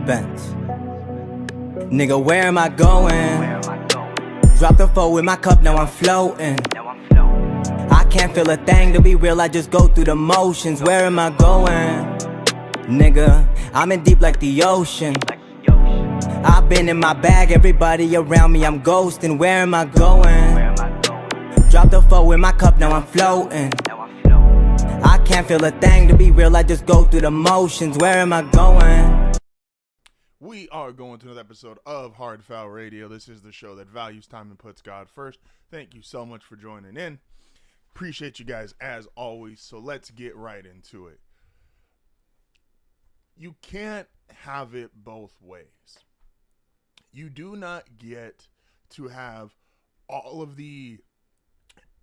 suspense. Nigga, where am I going? Drop the four in my cup, now I'm floating. I can't feel a thing, to be real, I just go through the motions. Where am I going? Nigga, I'm in deep like the ocean. I've been in my bag, everybody around me, I'm ghosting. Where am I going? Drop the four in my cup, now I'm floating. I can't feel a thing, to be real, I just go through the motions. Where am I going? We are going to another episode of HardFoul Radio. This is the show that values time and puts God first. Thank you so much for joining in. Appreciate you guys as always. So let's get right into it. You can't have it both ways. You do not get to have all of the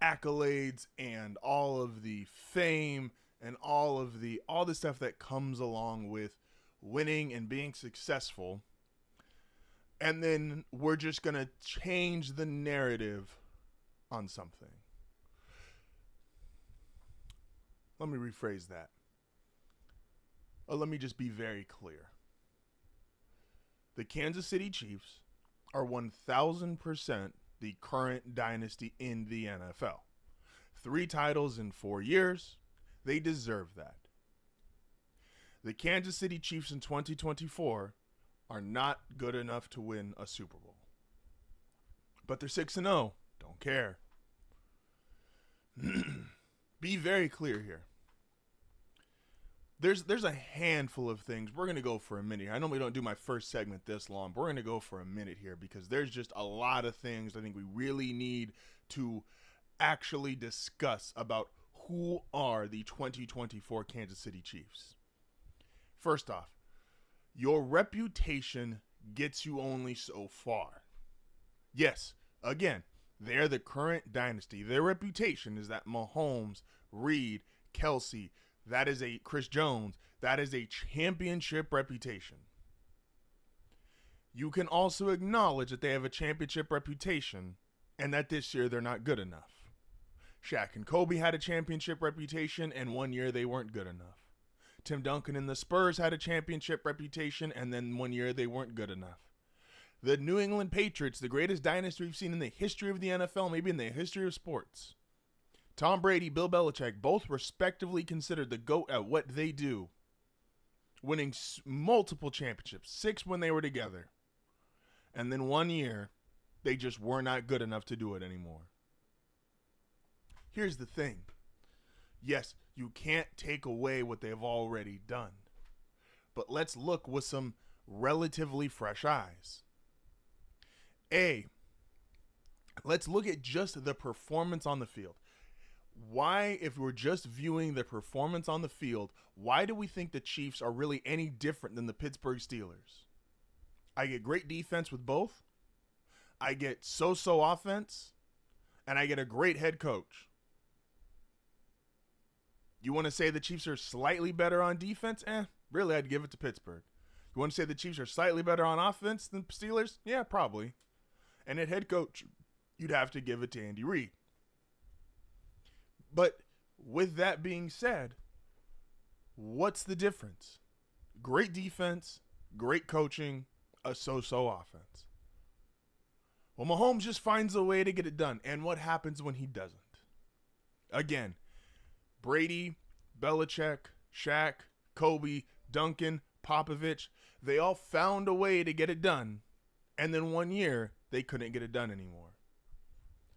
accolades and all of the fame and all the stuff that comes along with winning and being successful, and then we're just going to change the narrative on something. Let me rephrase that. Let me just be very clear. The Kansas City Chiefs are 1,000% the current dynasty in the NFL. 3 titles in 4 years. They deserve that. The Kansas City Chiefs in 2024 are not good enough to win a Super Bowl. But they're 6-0. Don't care. Be very clear here. There's a handful of things. We're going to go for a minute here. I normally don't do my first segment this long, but we're going to go for a minute here because there's just a lot of things I think we really need to actually discuss about who are the 2024 Kansas City Chiefs. First off, your reputation gets you only so far. Yes, again, they're the current dynasty. Their reputation is that Mahomes, Reed, Kelsey, that is a Chris Jones, that is a championship reputation. You can also acknowledge that they have a championship reputation and that this year they're not good enough. Shaq and Kobe had a championship reputation and one year they weren't good enough. Tim Duncan and the Spurs had a championship reputation, and then one year they weren't good enough. The New England Patriots, the greatest dynasty we've seen in the history of the NFL, maybe in the history of sports. Tom Brady, Bill Belichick, both respectively considered the GOAT at what they do, winning multiple championships, 6 when they were together. And then one year, they just were not good enough to do it anymore. Here's the thing. Yes, you can't take away what they've already done. But let's look with some relatively fresh eyes. Let's look at just the performance on the field. Why, if we're just viewing the performance on the field, why do we think the Chiefs are really any different than the Pittsburgh Steelers? I get great defense with both. I get so-so offense. And I get a great head coach. You want to say the Chiefs are slightly better on defense? Really, I'd give it to Pittsburgh. You want to say the Chiefs are slightly better on offense than Steelers? Yeah, probably. And at head coach, you'd have to give it to Andy Reid. But with that being said, what's the difference? Great defense, great coaching, a so-so offense. Well, Mahomes just finds a way to get it done. And what happens when he doesn't? Again, Brady, Belichick, Shaq, Kobe, Duncan, Popovich, they all found a way to get it done. And then one year, they couldn't get it done anymore.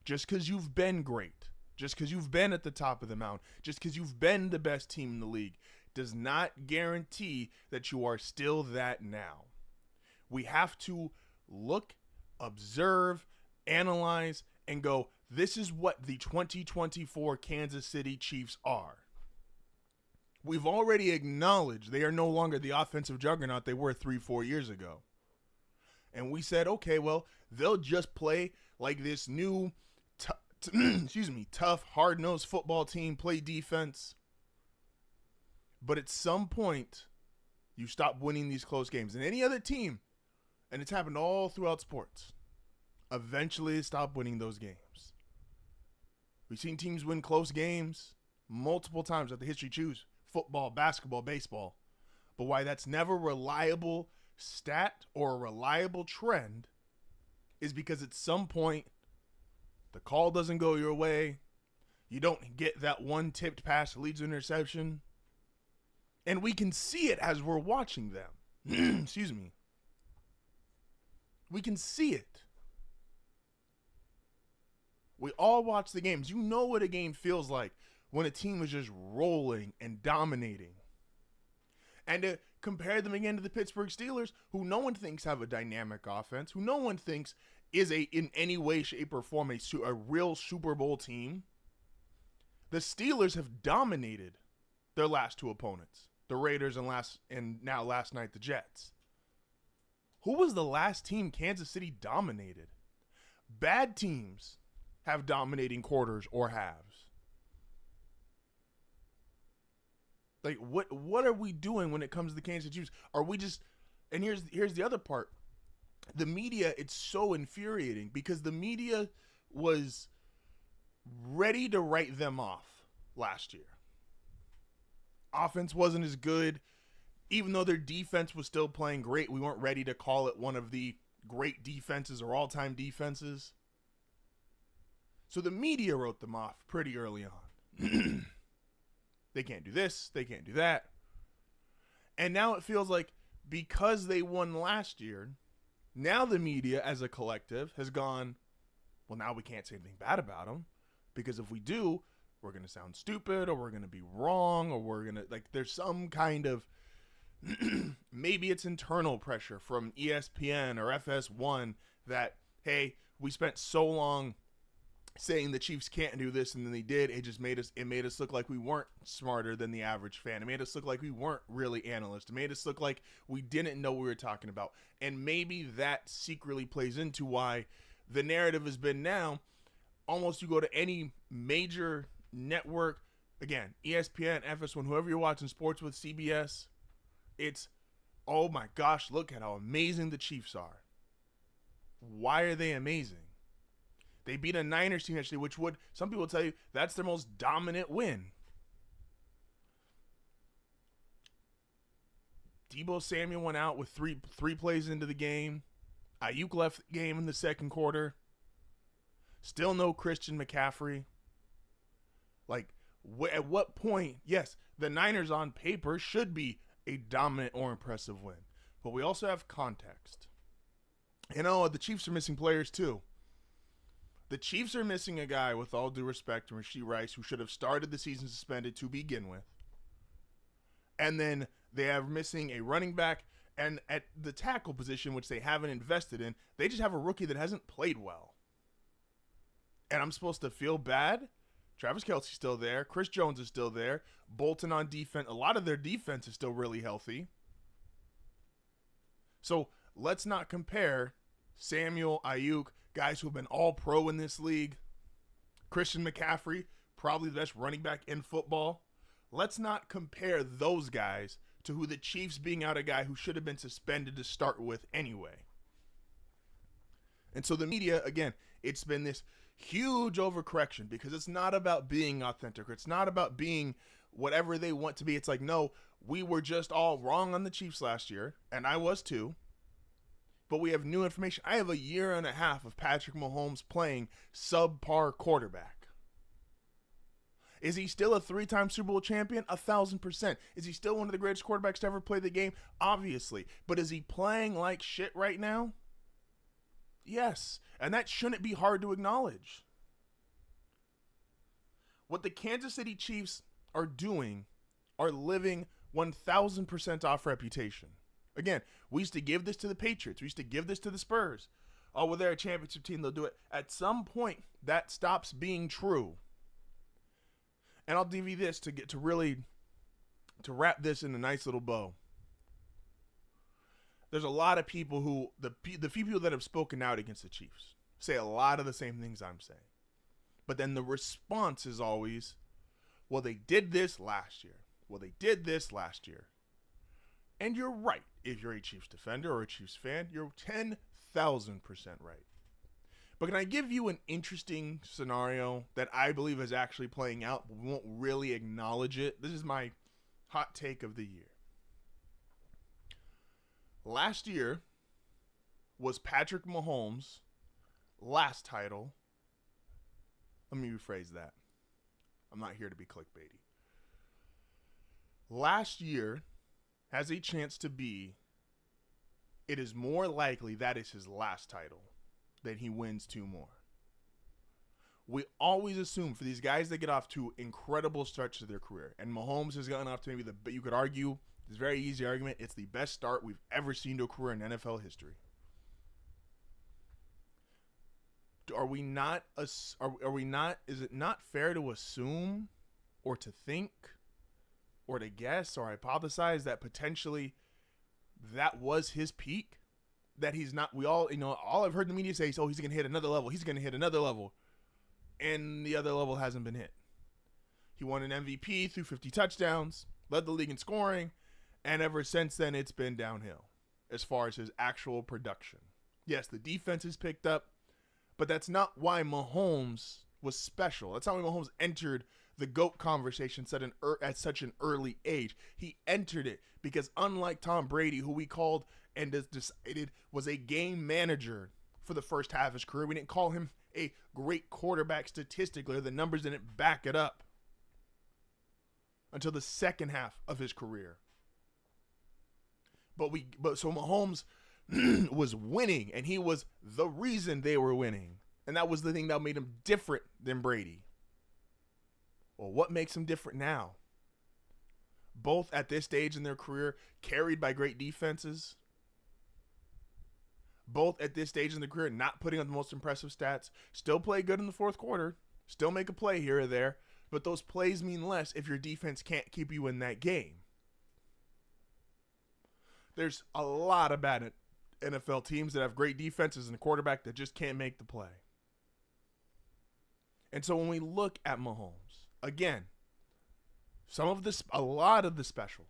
Just because you've been great, just because you've been at the top of the mountain, just because you've been the best team in the league, does not guarantee that you are still that now. We have to look, observe, analyze, and go, this is what the 2024 Kansas City Chiefs are. We've already acknowledged they are no longer the offensive juggernaut they were 3-4 years ago. And we said, okay, well, they'll just play like this new, tough, hard-nosed football team, play defense. But at some point, you stop winning these close games. And any other team, and it's happened all throughout sports, eventually stop winning those games. We've seen teams win close games multiple times that the history choose. Football, basketball, baseball. But why that's never reliable, stat or a reliable trend is because at some point the call doesn't go your way. You don't get that one tipped pass that leads to interception. And we can see it as we're watching them. Excuse me. We can see it. We all watch the games. You know what a game feels like when a team is just rolling and dominating. And to compare them again to the Pittsburgh Steelers, who no one thinks have a dynamic offense, who no one thinks is in any way, shape, or form a real Super Bowl team. The Steelers have dominated their last two opponents, the Raiders and now last night the Jets. Who was the last team Kansas City dominated? Bad teams have dominating quarters or halves. Like, what are we doing when it comes to the Kansas City Chiefs? Are we just, and here's the other part. The media, it's so infuriating because the media was ready to write them off last year. Offense wasn't as good. Even though their defense was still playing great, we weren't ready to call it one of the great defenses or all-time defenses. So the media wrote them off pretty early on. They can't do this. They can't do that. And now it feels like because they won last year, now the media as a collective has gone, well, now we can't say anything bad about them because if we do, we're going to sound stupid or we're going to be wrong or we're going to, like, there's some kind of, maybe it's internal pressure from ESPN or FS1 that, hey, we spent so long saying the Chiefs can't do this and then they did. It made us look like we weren't smarter than the average fan. It made us look like we weren't really analysts. It made us look like we didn't know what we were talking about. And maybe that secretly plays into why the narrative has been now almost you go to any major network, again, ESPN, FS1, whoever you're watching sports with, CBS, it's, oh my gosh, look at how amazing the Chiefs are. Why are they amazing? They beat a Niners team actually, which would, some people tell you, that's their most dominant win. Deebo Samuel went out with three plays into the game. Ayuk left the game in the second quarter. Still no Christian McCaffrey. Like, at what point, yes, the Niners on paper should be a dominant or impressive win. But we also have context. You know, the Chiefs are missing players too. The Chiefs are missing a guy, with all due respect to Rashee Rice, who should have started the season suspended to begin with. And then they are missing a running back, and at the tackle position, which they haven't invested in, they just have a rookie that hasn't played well. And I'm supposed to feel bad? Travis Kelce's still there. Chris Jones is still there. Bolton on defense. A lot of their defense is still really healthy. So let's not compare Samuel, Ayuk, guys who have been all pro in this league. Christian McCaffrey, probably the best running back in football. Let's not compare those guys to who the Chiefs being out a guy who should have been suspended to start with anyway. And so the media, again, it's been this huge overcorrection because it's not about being authentic. It's not about being whatever they want to be. It's like, no, we were just all wrong on the Chiefs last year, and I was too. But we have new information. I have a year and a half of Patrick Mahomes playing subpar quarterback. Is he still a 3-time Super Bowl champion? 1,000%. Is he still one of the greatest quarterbacks to ever play the game? Obviously. But is he playing like shit right now? Yes. And that shouldn't be hard to acknowledge. What the Kansas City Chiefs are doing are living 1,000% off reputation. Again, we used to give this to the Patriots. We used to give this to the Spurs. Oh, well, they're a championship team. They'll do it. At some point, that stops being true. And I'll give you this to wrap this in a nice little bow. There's a lot of people who, the few people that have spoken out against the Chiefs, say a lot of the same things I'm saying. But then the response is always, well, they did this last year. Well, they did this last year. And you're right. If you're a Chiefs defender or a Chiefs fan, you're 10,000% right. But can I give you an interesting scenario that I believe is actually playing out, but we won't really acknowledge it? This is my hot take of the year. Last year was Patrick Mahomes' last title. Let me rephrase that. I'm not here to be clickbaity. Last year has a chance to be, it is more likely that is his last title than he wins 2 more. We always assume for these guys that get off to incredible starts to their career, and Mahomes has gotten off to maybe you could argue, it's a very easy argument, it's the best start we've ever seen to a career in NFL history. Is it not fair to assume or to think or to guess or hypothesize that potentially that was his peak? That he's not, all I've heard the media say is, oh, he's going to hit another level. He's going to hit another level. And the other level hasn't been hit. He won an MVP, threw 50 touchdowns, led the league in scoring, and ever since then it's been downhill as far as his actual production. Yes, the defense has picked up, but that's not why Mahomes was special. That's not why Mahomes entered the GOAT conversation at such an early age. He entered it because unlike Tom Brady, who we called and decided was a game manager for the first half of his career, we didn't call him a great quarterback statistically. The numbers didn't back it up until the second half of his career. So Mahomes was winning, and he was the reason they were winning. And that was the thing that made him different than Brady. Well, what makes him different now? Both at this stage in their career, carried by great defenses. Both at this stage in their career, not putting up the most impressive stats. Still play good in the fourth quarter. Still make a play here or there. But those plays mean less if your defense can't keep you in that game. There's a lot of bad NFL teams that have great defenses and a quarterback that just can't make the play. And so when we look at Mahomes, again, a lot of the special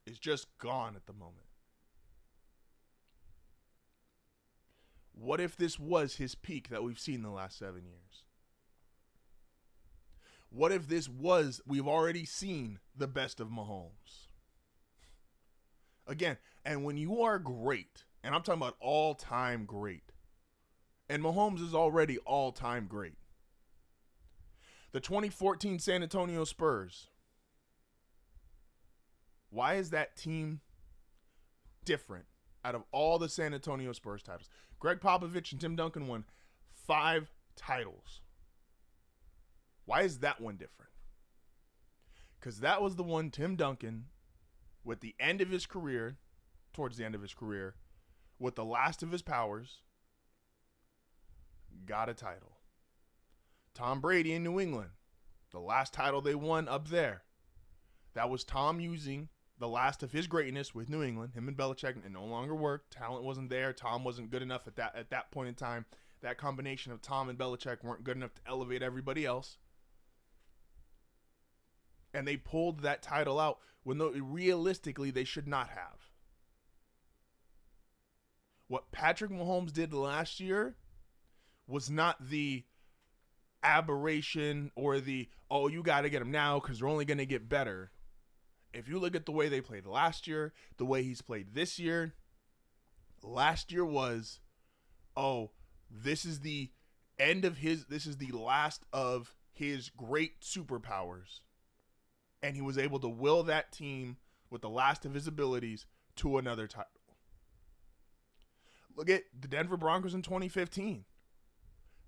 is just gone at the moment. What if this was his peak that we've seen the last 7 years? What if we've already seen the best of Mahomes? Again, and when you are great, and I'm talking about all-time great, and Mahomes is already all-time great. The 2014 San Antonio Spurs. Why is that team different out of all the San Antonio Spurs titles? Greg Popovich and Tim Duncan won 5 titles. Why is that one different? Because that was the one Tim Duncan, with the end of his career, towards the end of his career, with the last of his powers, got a title. Tom Brady in New England, the last title they won up there. That was Tom using the last of his greatness with New England. Him and Belichick, it no longer worked. Talent wasn't there. Tom wasn't good enough at that point in time. That combination of Tom and Belichick weren't good enough to elevate everybody else. And they pulled that title out when realistically they should not have. What Patrick Mahomes did last year was not the aberration or you got to get him now because they're only going to get better. If you look at the way they played last year, the way he's played this year, last year was, this is the last of his great superpowers. And he was able to will that team with the last of his abilities to another title. Look at the Denver Broncos in 2015.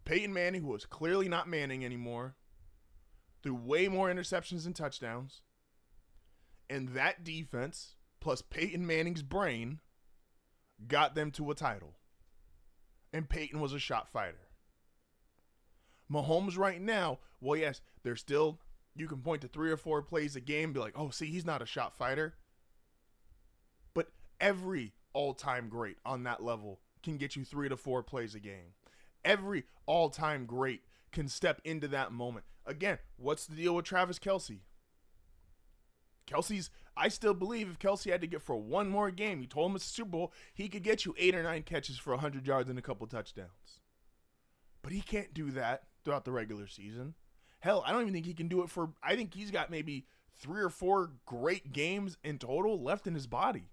Peyton Manning, who was clearly not Manning anymore, threw way more interceptions than touchdowns. And that defense, plus Peyton Manning's brain, got them to a title. And Peyton was a shot fighter. Mahomes right now, well, yes, they're still, you can point to 3 or 4 plays a game and be like, he's not a shot fighter. But every all-time great on that level can get you 3 to 4 plays a game. Every all-time great can step into that moment. Again, what's the deal with Travis Kelce? I still believe if Kelce had to get for one more game, you told him it's a Super Bowl, he could get you 8 or 9 catches for 100 yards and a couple touchdowns. But he can't do that throughout the regular season. Hell, I don't even think he can do it I think he's got maybe 3 or 4 great games in total left in his body.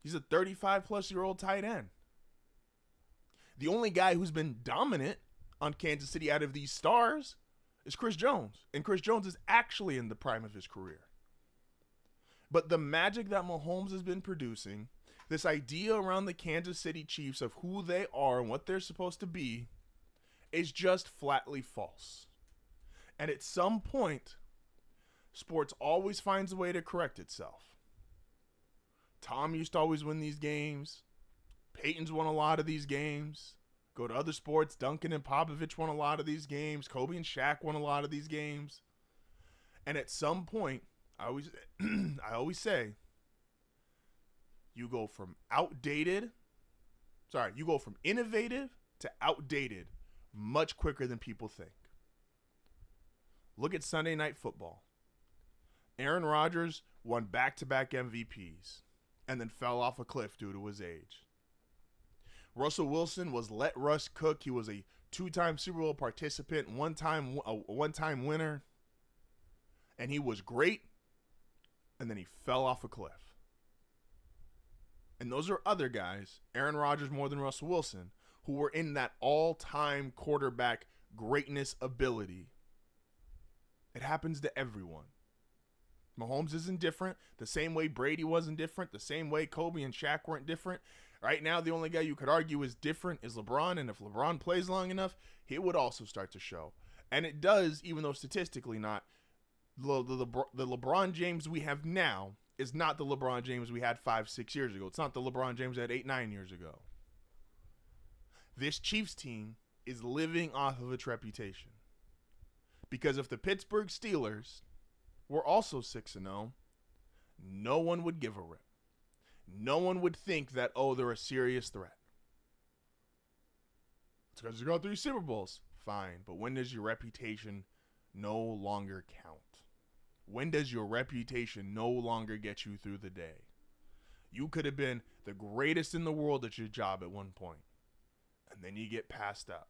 He's a 35-plus-year-old tight end. The only guy who's been dominant on Kansas City out of these stars is Chris Jones. And Chris Jones is actually in the prime of his career. But the magic that Mahomes has been producing, this idea around the Kansas City Chiefs of who they are and what they're supposed to be, is just flatly false. And at some point, sports always finds a way to correct itself. Tom used to always win these games. Peyton's won a lot of these games. Go to other sports, Duncan and Popovich won a lot of these games. Kobe and Shaq won a lot of these games. And at some point, I always say, you go from innovative to outdated much quicker than people think. Look at Sunday Night Football. Aaron Rodgers won back-to-back MVPs and then fell off a cliff due to his age. Russell Wilson was let Russ cook. He was a 2-time Super Bowl participant, a one-time winner, and he was great, and then he fell off a cliff. And those are other guys, Aaron Rodgers more than Russell Wilson, who were in that all-time quarterback greatness ability. It happens to everyone. Mahomes isn't different. The same way Brady wasn't different. The same way Kobe and Shaq weren't different. Right now, the only guy you could argue is different is LeBron. And if LeBron plays long enough, he would also start to show. And it does, even though statistically not. The LeBron James we have now is not the LeBron James we had 5-6 years ago. It's not the LeBron James we had 8-9 years ago. This Chiefs team is living off of its reputation. Because if the Pittsburgh Steelers were also 6-0, no one would give a rip. No one would think that, oh, they're a serious threat. It's because you got 3 Super Bowls. Fine, but when does your reputation no longer count? When does your reputation no longer get you through the day? You could have been the greatest in the world at your job at one point, and then you get passed up.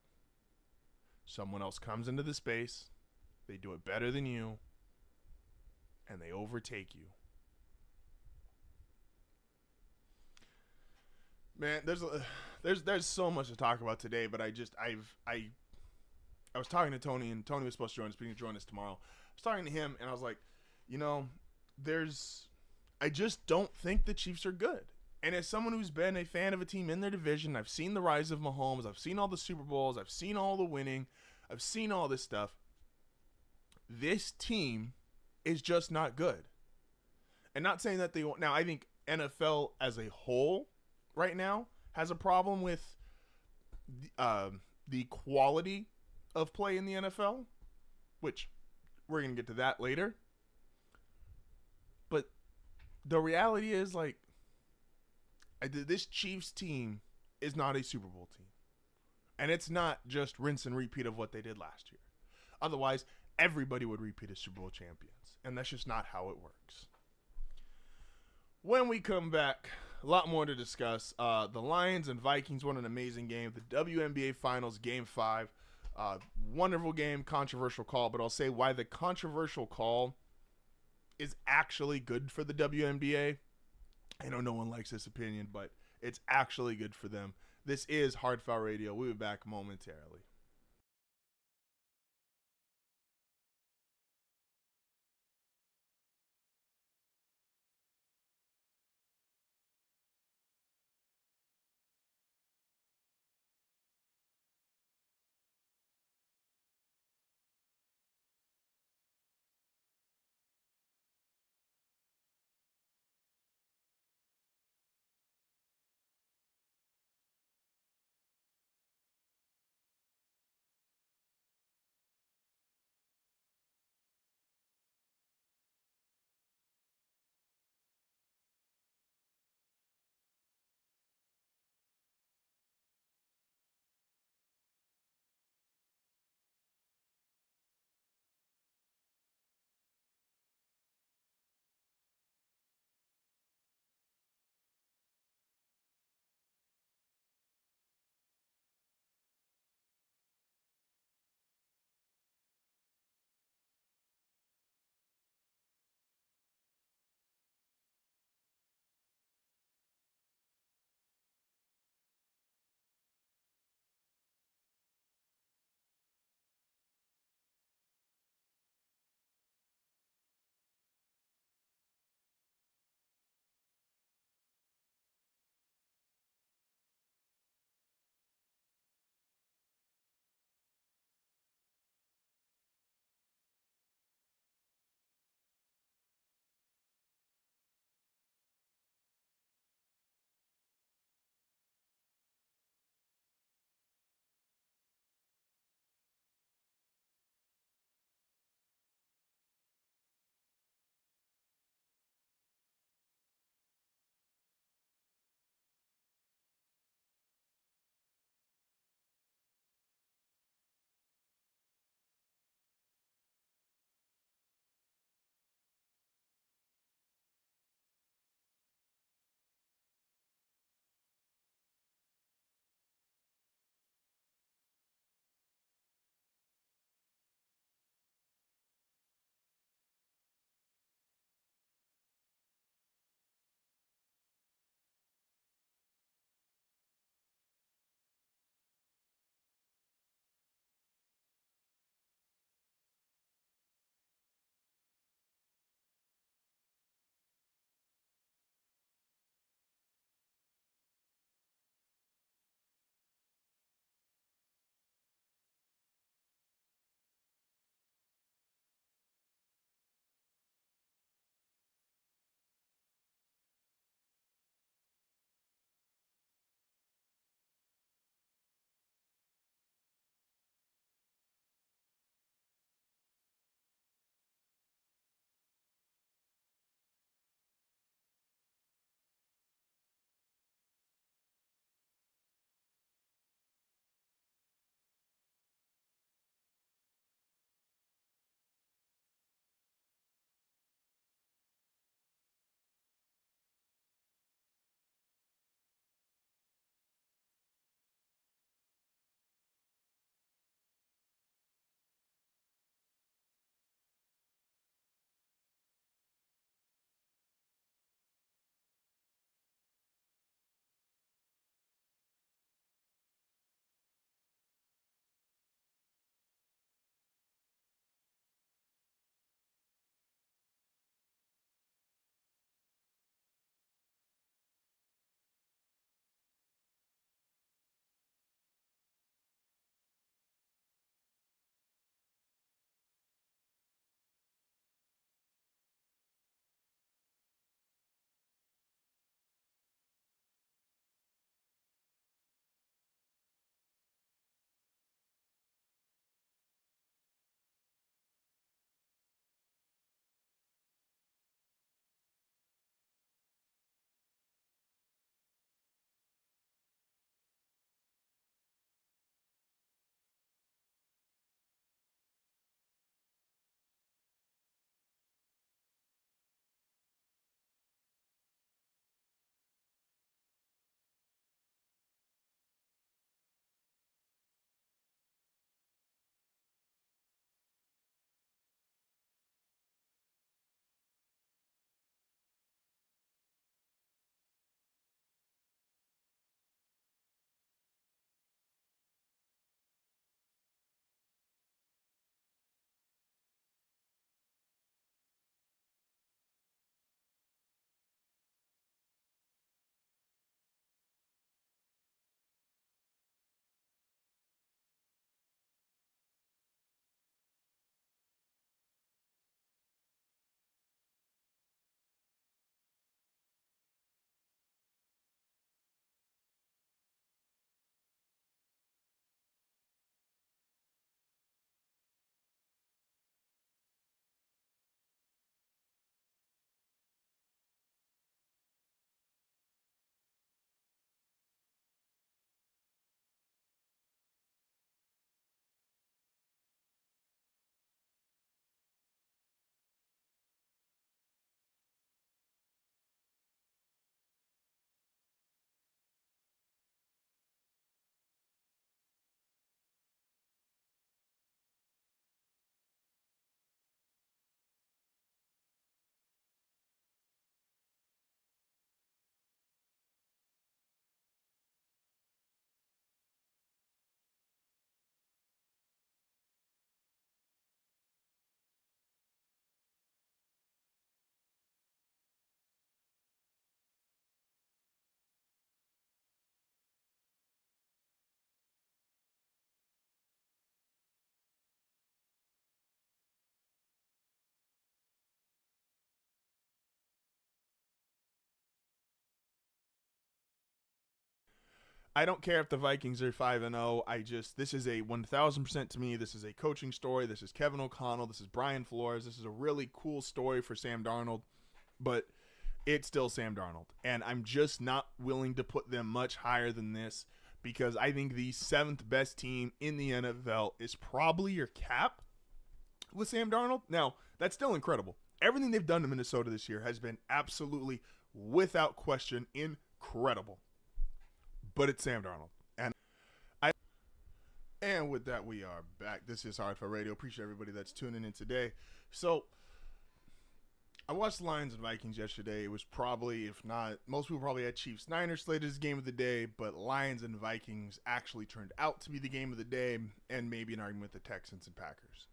Someone else comes into the space, they do it better than you, and they overtake you. Man, there's so much to talk about today, but I was talking to Tony, and Tony was supposed to join us tomorrow. I was talking to him, and I was like, I just don't think the Chiefs are good. And as someone who's been a fan of a team in their division, I've seen the rise of Mahomes, I've seen all the Super Bowls, I've seen all the winning, I've seen all this stuff. This team is just not good. And not saying that they won't. Now, I think NFL as a whole right now has a problem with the quality of play in the NFL, which we're going to get to that later. But the reality is, this Chiefs team is not a Super Bowl team. And it's not just rinse and repeat of what they did last year. Otherwise, everybody would repeat as Super Bowl champions. And that's just not how it works. When we come back, a lot more to discuss. The Lions and Vikings won an amazing game. The Wnba Finals, Game 5. Wonderful game, controversial call. But I'll say why the controversial call is actually good for the WNBA. I know no one likes this opinion, but it's actually good for them. This is HardFoul Radio. We'll be back momentarily. I don't care if the Vikings are 5-0. This is a 1,000% to me. This is a coaching story. This is Kevin O'Connell. This is Brian Flores. This is a really cool story for Sam Darnold, but it's still Sam Darnold. And I'm just not willing to put them much higher than this because I think the 7th best team in the NFL is probably your cap with Sam Darnold. Now, that's still incredible. Everything they've done to Minnesota this year has been absolutely, without question, incredible. But it's Sam Darnold. And with that, we are back. This is HardFoul Radio. Appreciate everybody that's tuning in today. So, I watched the Lions and Vikings yesterday. It was probably, if not, most people probably had Chiefs-Niners slated as game of the day, but Lions and Vikings actually turned out to be the game of the day, and maybe an argument with the Texans and Packers.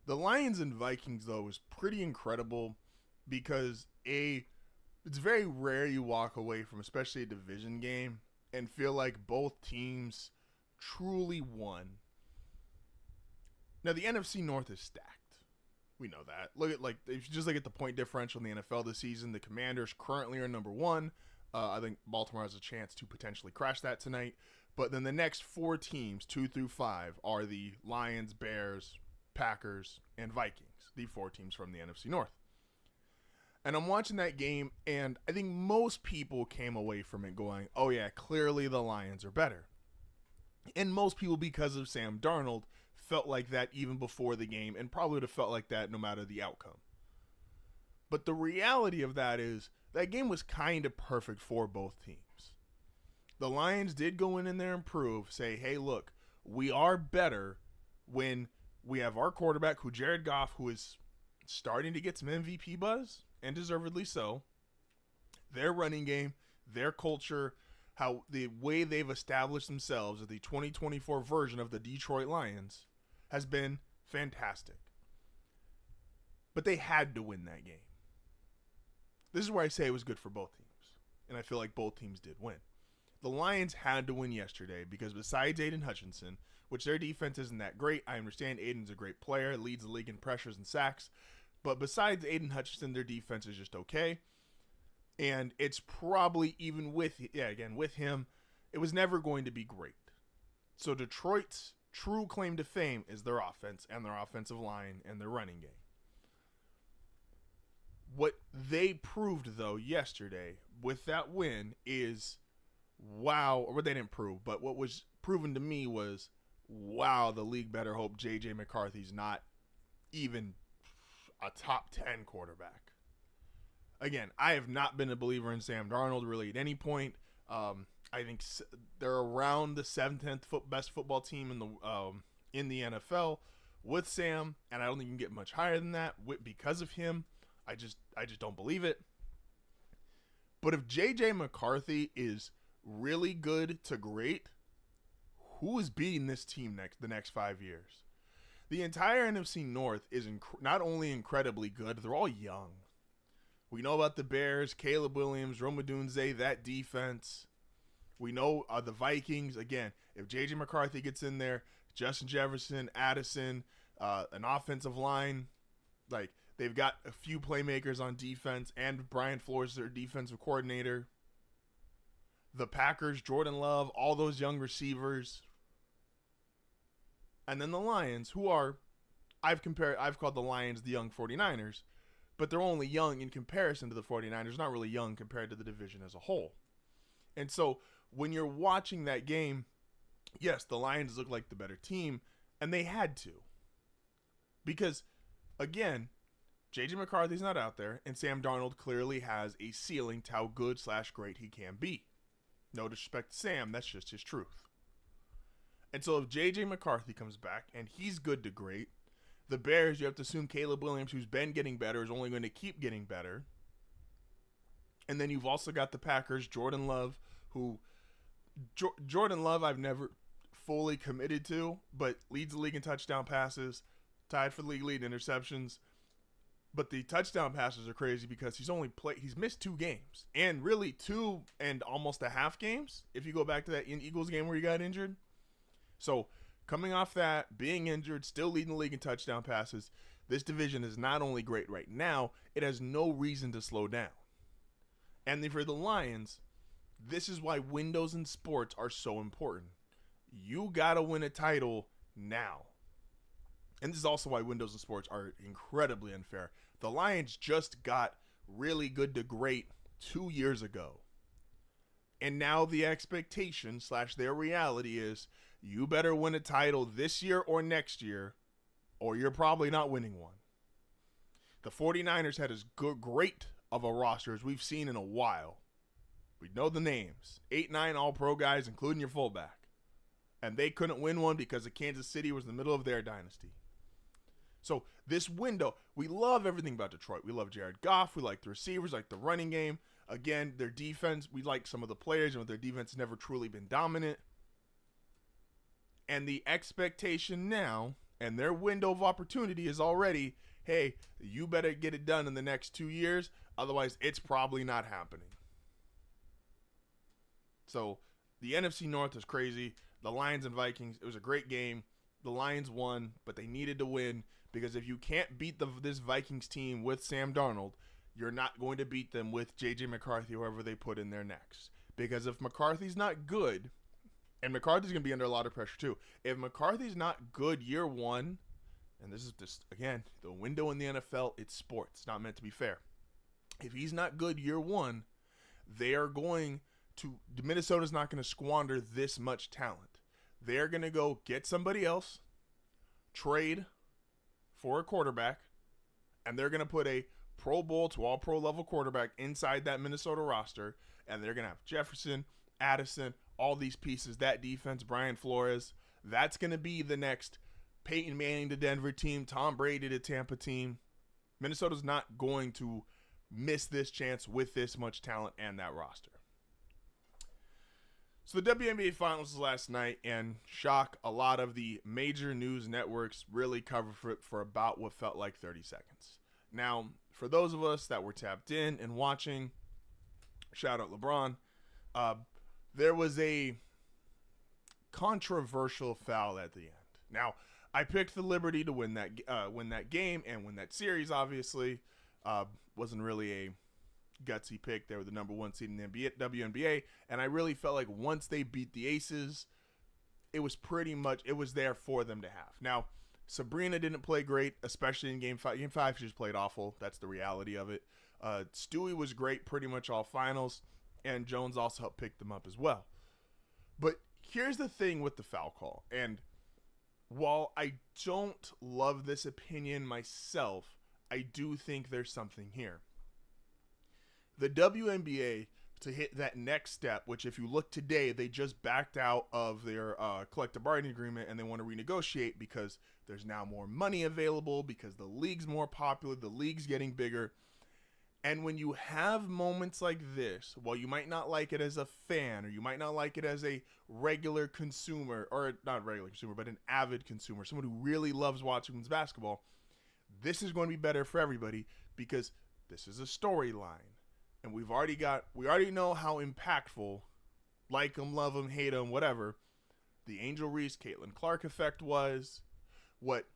The Lions and Vikings, though, was pretty incredible because, it's very rare you walk away from, especially a division game, and feel like both teams truly won. Now, the NFC North is stacked. We know that. If you just look at the point differential in the NFL this season, the Commanders currently are number 1. I think Baltimore has a chance to potentially crash that tonight. But then the next 4 teams, 2 through 5, are the Lions, Bears, Packers, and Vikings, the 4 teams from the NFC North. And I'm watching that game, and I think most people came away from it going, oh yeah, clearly the Lions are better. And most people, because of Sam Darnold, felt like that even before the game, and probably would have felt like that no matter the outcome. But the reality of that is, that game was kind of perfect for both teams. The Lions did go in there and prove, say, hey, look, we are better when we have our quarterback, Jared Goff, who is starting to get some MVP buzz, and deservedly so. Their running game, their culture, how the way they've established themselves as the 2024 version of the Detroit Lions has been fantastic. But they had to win that game. This is where I say it was good for both teams. And I feel like both teams did win. The Lions had to win yesterday because besides Aiden Hutchinson, which their defense isn't that great, I understand Aiden's a great player, leads the league in pressures and sacks. But besides Aiden Hutchinson, their defense is just okay. And it's probably even with him, it was never going to be great. So Detroit's true claim to fame is their offense and their offensive line and their running game. What they proved, though, yesterday with that win is, wow, or what they didn't prove, but what was proven to me was, wow, the league better hope J.J. McCarthy's not even a top 10 quarterback. Again, I have not been a believer in Sam Darnold really at any point. I think they're around the 7th best football team in the NFL with Sam, and I don't think you can get much higher than that because of him. I just don't believe it. But if J.J. McCarthy is really good to great, who is beating this team the next 5 years? The entire NFC North is not only incredibly good, they're all young. We know about the Bears, Caleb Williams, Wnba, that defense. We know the Vikings. Again, if J.J. McCarthy gets in there, Justin Jefferson, Addison, an offensive line, like they've got a few playmakers on defense, and Brian Flores, their defensive coordinator. The Packers, Jordan Love, all those young receivers. And then the Lions, who are, I've called the Lions the young 49ers, but they're only young in comparison to the 49ers, not really young compared to the division as a whole. And so when you're watching that game, yes, the Lions look like the better team, and they had to. Because, again, J.J. McCarthy's not out there, and Sam Darnold clearly has a ceiling to how good/great he can be. No disrespect to Sam, that's just his truth. And so if J.J. McCarthy comes back and he's good to great, the Bears, you have to assume Caleb Williams, who's been getting better, is only going to keep getting better. And then you've also got the Packers, Jordan Love, who Jordan Love I've never fully committed to, but leads the league in touchdown passes, tied for the league lead in interceptions. But the touchdown passes are crazy because he's missed 2 games, and really 2 and almost a half games if you go back to that Eagles game where he got injured. So coming off that, being injured, still leading the league in touchdown passes, this division is not only great right now, it has no reason to slow down. And then for the Lions, This is why windows in sports are so important. You got to win a title now. And this is also why windows in sports are incredibly unfair. The Lions just got really good to great 2 years ago. And now the expectation / their reality is you better win a title this year or next year, or you're probably not winning one. The 49ers had as great of a roster as we've seen in a while. We know the names. 8-9 all-pro guys, including your fullback. And they couldn't win one because the Kansas City was in the middle of their dynasty. So this window, we love everything about Detroit. We love Jared Goff. We like the receivers, like the running game. Again, their defense, we like some of the players, and their defense has never truly been dominant. And the expectation now, and their window of opportunity is already, hey, you better get it done in the next 2 years. Otherwise, it's probably not happening. So the NFC North is crazy. The Lions and Vikings, it was a great game. The Lions won, but they needed to win because if you can't beat this Vikings team with Sam Darnold, you're not going to beat them with J.J. McCarthy, whoever they put in there next. Because if McCarthy's not good, and McCarthy's going to be under a lot of pressure too, if McCarthy's not good year one, and this is just, again, the window in the NFL, it's sports. It's not meant to be fair. If he's not good year one, Minnesota's not going to squander this much talent. They're going to go get somebody else, trade for a quarterback, and they're going to put a Pro Bowl to all pro level quarterback inside that Minnesota roster, and they're going to have Jefferson, Addison, all these pieces, that defense, Brian Flores. That's going to be the next Peyton Manning to Denver team, Tom Brady to Tampa team. Minnesota's not going to miss this chance with this much talent and that roster. So the WNBA Finals was last night, and shock, a lot of the major news networks really covered it for about what felt like 30 seconds. Now, for those of us that were tapped in and watching, shout out LeBron, there was a controversial foul at the end. Now, I picked the Liberty to win that game and win that series, obviously. Wasn't really a gutsy pick. They were the number one seed in the WNBA, and I really felt like once they beat the Aces, it was there for them to have. Now, Sabrina didn't play great, especially in Game 5. Game 5, she just played awful. That's the reality of it. Stewie was great pretty much all finals, and Jones also helped pick them up as well. But here's the thing with the foul call, and while I don't love this opinion myself, I do think there's something here. The WNBA, to hit that next step, which if you look today, they just backed out of their collective bargaining agreement and they want to renegotiate because there's now more money available, because the league's more popular, the league's getting bigger. And when you have moments like this, while you might not like it as a fan, or you might not like it as a regular consumer, or not regular consumer, but an avid consumer, someone who really loves watching women's basketball, this is going to be better for everybody because this is a storyline. And we already know how impactful, like them, love them, hate them, whatever, the Angel Reese, Caitlin Clark effect was, what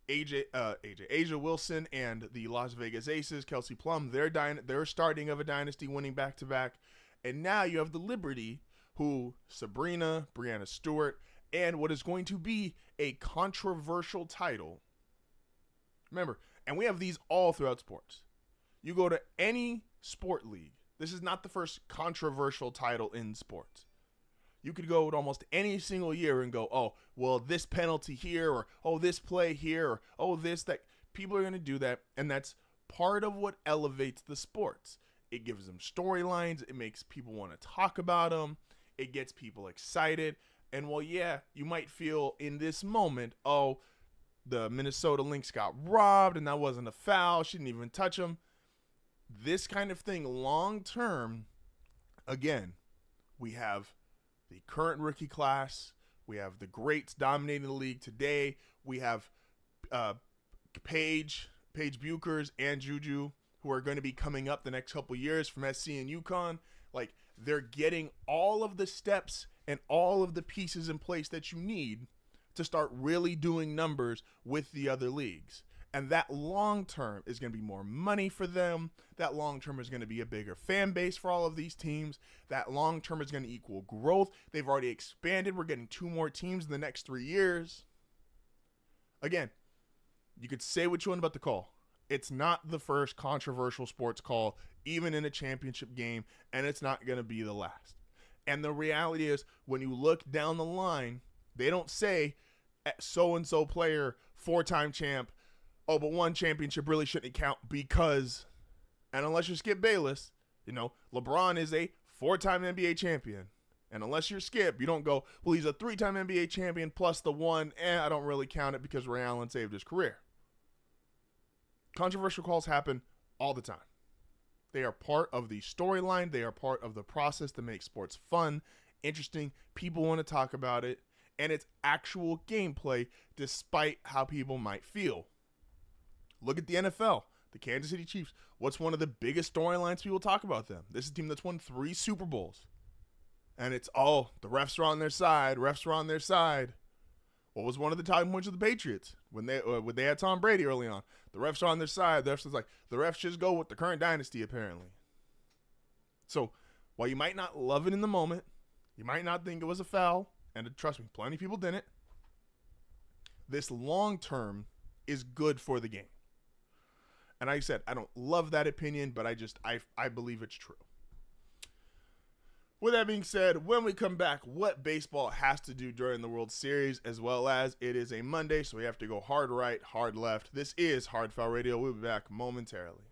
Asia Wilson and the Las Vegas Aces, Kelsey Plum, their starting of a dynasty, winning back-to-back. And now you have the Liberty, who Sabrina, Breanna Stewart, and what is going to be a controversial title. Remember, and we have these all throughout sports. You go to any sport league. This is not the first controversial title in sports. You could go with almost any single year and go, oh, well, this penalty here, or oh, this play here, or oh, this, that. People are going to do that, and that's part of what elevates the sports. It gives them storylines. It makes people want to talk about them. It gets people excited. And while, yeah, you might feel in this moment, oh, the Minnesota Lynx got robbed, and that wasn't a foul. She didn't even touch him. This kind of thing long term, again, we have the current rookie class. We have the greats dominating the league today. We have Paige Buchers and Juju, who are going to be coming up the next couple years from SC and UConn. Like, they're getting all of the steps and all of the pieces in place that you need to start really doing numbers with the other leagues. And that long term is going to be more money for them. That long term is going to be a bigger fan base for all of these teams. That long term is going to equal growth. They've already expanded. We're getting 2 more teams in the next 3 years. Again, you could say what you want about the call. It's not the first controversial sports call, even in a championship game, and it's not going to be the last. And the reality is, when you look down the line, they don't say so-and-so player, 4-time champ, oh, but one championship really shouldn't count because, and unless you're Skip Bayless, LeBron is a 4-time NBA champion. And unless you're Skip, you don't go, well, he's a 3-time NBA champion plus the one, I don't really count it because Ray Allen saved his career. Controversial calls happen all the time. They are part of the storyline. They are part of the process that makes sports fun, interesting. People want to talk about it, and it's actual gameplay despite how people might feel. Look at the NFL, the Kansas City Chiefs. What's one of the biggest storylines people talk about them? This is a team that's won 3 Super Bowls. And it's, the refs are on their side. Refs are on their side. What was one of the talking points of the Patriots when they had Tom Brady early on? The refs are on their side. The refs was like, the refs just go with the current dynasty, apparently. So while you might not love it in the moment, you might not think it was a foul, and trust me, plenty of people didn't, this long term is good for the game. And like I said, I don't love that opinion, but I believe it's true. With that being said, when we come back, what baseball has to do during the World Series, as well as it is a Monday, so we have to go hard right, hard left. This is HardFoul Radio. We'll be back momentarily.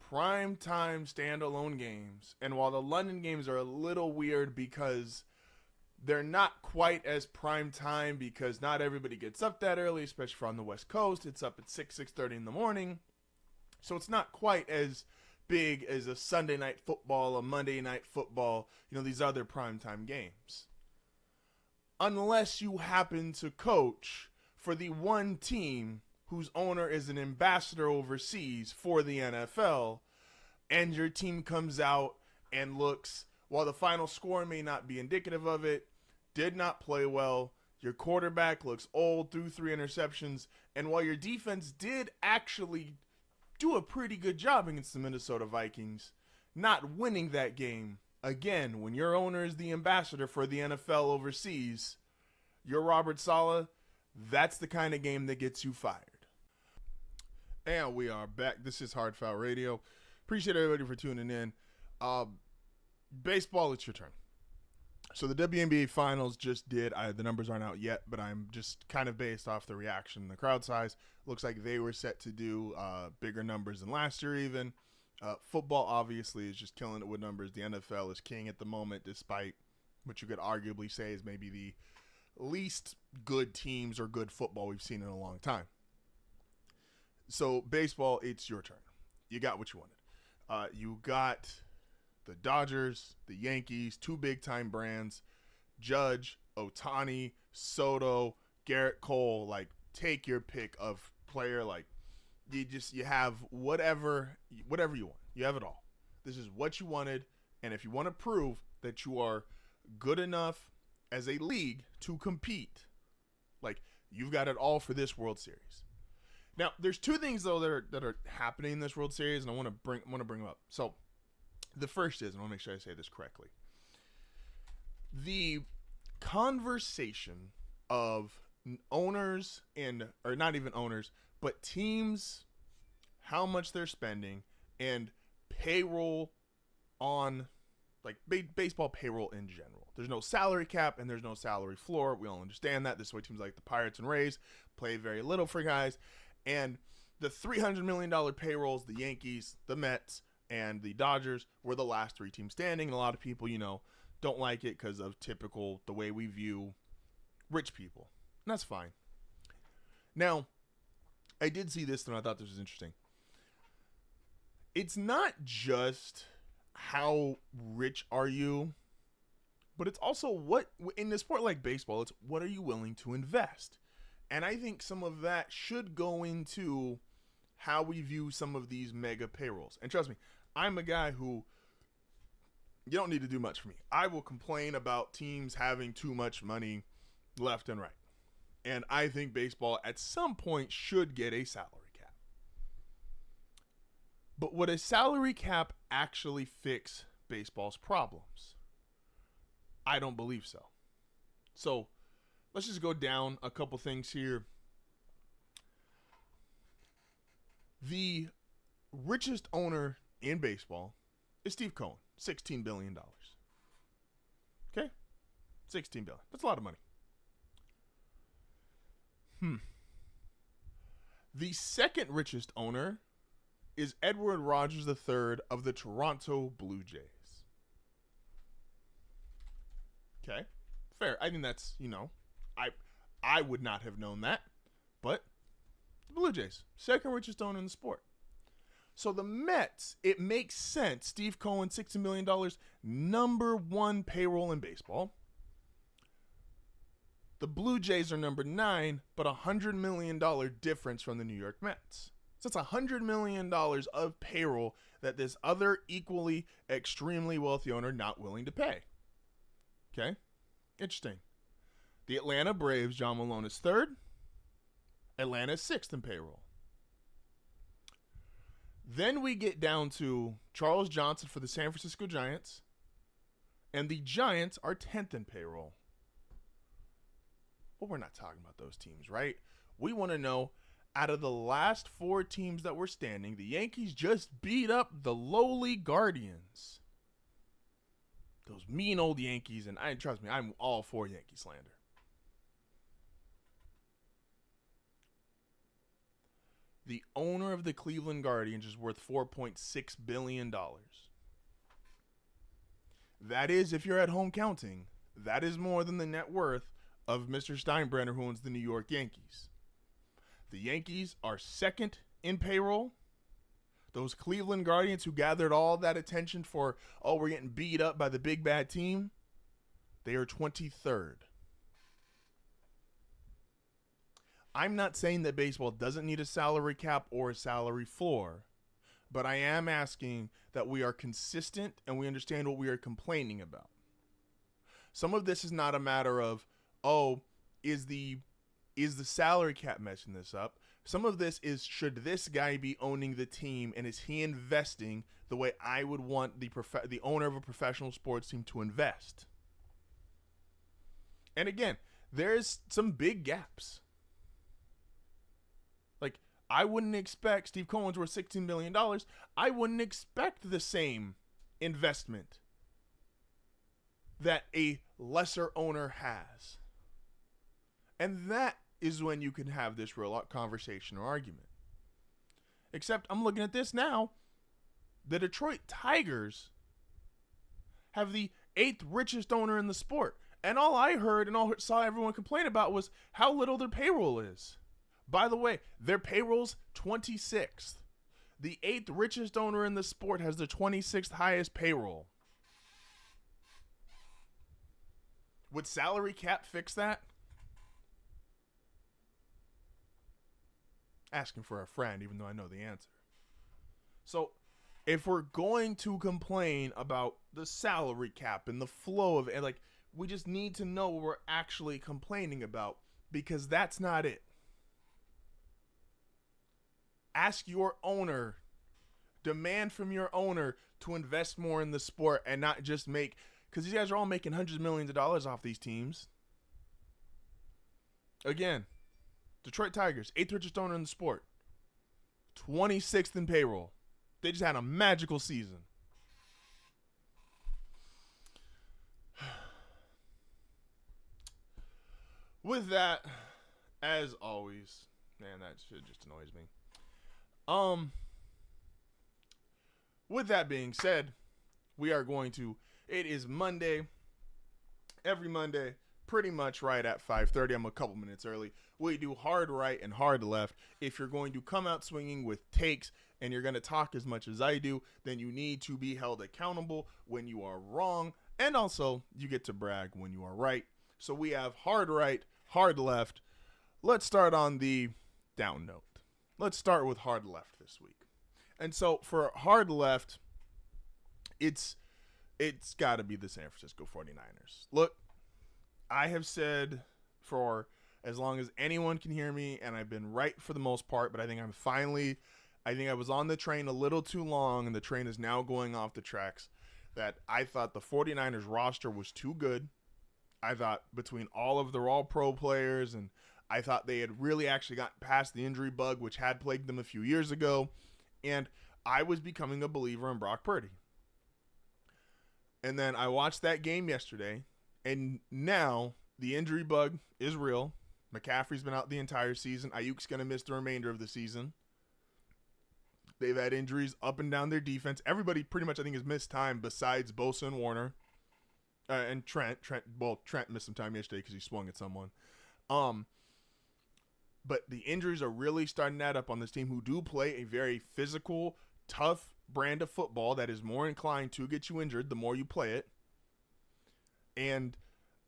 prime time standalone games. And while the London games are a little weird because they're not quite as prime time because not everybody gets up that early, especially for on the West Coast. It's up at 6:30 in the morning. So it's not quite as big as a Sunday night football, a Monday night football, these other primetime games. Unless you happen to coach for the one team whose owner is an ambassador overseas for the NFL, and your team comes out and looks, while the final score may not be indicative of it, did not play well, your quarterback looks old, threw 3 interceptions, and while your defense did actually do a pretty good job against the Minnesota Vikings, not winning that game, again, when your owner is the ambassador for the NFL overseas, you're Robert Saleh, that's the kind of game that gets you fired. And we are back. This is HardFoul Radio. Appreciate everybody for tuning in. Baseball, it's your turn. So the WNBA finals just did. The numbers aren't out yet, but I'm just kind of based off the reaction and the crowd size. Looks like they were set to do bigger numbers than last year even. Football, obviously, is just killing it with numbers. The NFL is king at the moment, despite what you could arguably say is maybe the least good teams or good football we've seen in a long time. So baseball, it's your turn. You got what you wanted. You got the Dodgers, the Yankees, 2 big-time brands, Judge, Ohtani, Soto, Garrett Cole. Like, take your pick of player. Like, you have whatever you want. You have it all. This is what you wanted, and if you want to prove that you are good enough as a league to compete, like, you've got it all for this World Series. Now, there's 2 things though that are happening in this World Series, and I want to bring them up. So, the first is, and I want to make sure I say this correctly, the conversation of owners or not even owners, but teams, how much they're spending, and payroll on, like, baseball payroll in general. There's no salary cap and there's no salary floor. We all understand that. This is why teams like the Pirates and Rays play very little for guys. And the $300 million payrolls, the Yankees, the Mets, and the Dodgers were the last 3 teams standing. And a lot of people, don't like it because of the way we view rich people. And that's fine. Now, I did see this and I thought this was interesting. It's not just how rich are you, but it's also what, in a sport like baseball, it's what are you willing to invest? And I think some of that should go into how we view some of these mega payrolls. And trust me, I'm a guy who, you don't need to do much for me. I will complain about teams having too much money left and right. And I think baseball at some point should get a salary cap. But would a salary cap actually fix baseball's problems? I don't believe so. So let's just go down a couple things here. The richest owner in baseball is Steve Cohen, $16 billion. Okay? $16 billion. That's a lot of money. The second richest owner is Edward Rogers III of the Toronto Blue Jays. Okay? Fair. I think that's, I would not have known that, but the Blue Jays, second richest owner in the sport. So the Mets, it makes sense. Steve Cohen, $60 million, number 1 payroll in baseball. The Blue Jays are number 9, but $100 million difference from the New York Mets. So it's $100 million of payroll that this other equally extremely wealthy owner not willing to pay. Okay? Interesting. The Atlanta Braves, John Malone is 3rd. Atlanta is 6th in payroll. Then we get down to Charles Johnson for the San Francisco Giants. And the Giants are 10th in payroll. But we're not talking about those teams, right? We want to know, out of the last 4 teams that were standing, the Yankees just beat up the lowly Guardians. Those mean old Yankees, and trust me, I'm all for Yankee slander. the owner of the Cleveland Guardians is worth $4.6 billion. That is, if you're at home counting, that is more than the net worth of Mr. Steinbrenner, who owns the New York Yankees. The Yankees are second in payroll. Those Cleveland Guardians who gathered all that attention for, oh, we're getting beat up by the big bad team, they are 23rd. I'm not saying that baseball doesn't need a salary cap or a salary floor, but I am asking that we are consistent and we understand what we are complaining about. Some of this is not a matter of, oh, is the salary cap messing this up? Some of this is, should this guy be owning the team, and is he investing the way I would want the owner of a professional sports team to invest? And again, there's some big gaps. Like, I wouldn't expect, Steve Cohen's worth $16 billion. I wouldn't expect the same investment that a lesser owner has. And that is when you can have this real conversation or argument. Except I'm looking at this now. The Detroit Tigers have the 8th richest owner in the sport. And all I heard and all saw everyone complain about was how little their payroll is. By the way, their payroll's 26th. The 8th richest owner in the sport has the 26th highest payroll. Would salary cap fix that? Asking for a friend, even though I know the answer. So, if we're going to complain about the salary cap and the flow of it, like, we just need to know what we're actually complaining about, because that's not it. Ask your owner, demand from your owner to invest more in the sport and not just make, because these guys are all making hundreds of millions of dollars off these teams. Again, Detroit Tigers, 8th richest owner in the sport, 26th in payroll. They just had a magical season. With that, as always, man, that shit just annoys me. With that being said, we are going to, it is Monday, every Monday, pretty much right at 5:30. I'm a couple minutes early. We do hard right and hard left. If you're going to come out swinging with takes and you're going to talk as much as I do, then you need to be held accountable when you are wrong. And also, you get to brag when you are right. So we have hard right, hard left. Let's start on the down note. Let's start with hard left this week. And so for hard left, it's got to be the San Francisco 49ers. Look, I have said for as long as anyone can hear me, and I've been right for the most part, but I think I was on the train a little too long, and the train is now going off the tracks, that I thought the 49ers roster was too good. I thought between all of their all-pro players, and I thought they had really actually gotten past the injury bug, which had plagued them a few years ago, and I was becoming a believer in Brock Purdy. And then I watched that game yesterday, and now the injury bug is real. McCaffrey's been out the entire season. Ayuk's going to miss the remainder of the season. They've had injuries up and down their defense. Everybody pretty much, I think, has missed time besides Bosa and Warner. And Trent missed some time yesterday because he swung at someone. But the injuries are really starting to add up on this team, who do play a very physical, tough brand of football that is more inclined to get you injured the more you play it. And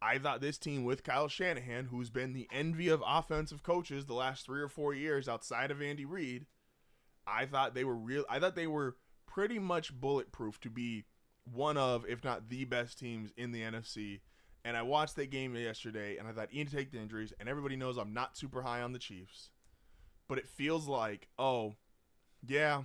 I thought this team with Kyle Shanahan, who's been the envy of offensive coaches the last 3 or 4 years outside of Andy Reid, I thought they were pretty much bulletproof to be one of, if not the best teams in the NFC. And I watched that game yesterday, and I thought, you need to take the injuries, and everybody knows I'm not super high on the Chiefs. But it feels like, oh, yeah,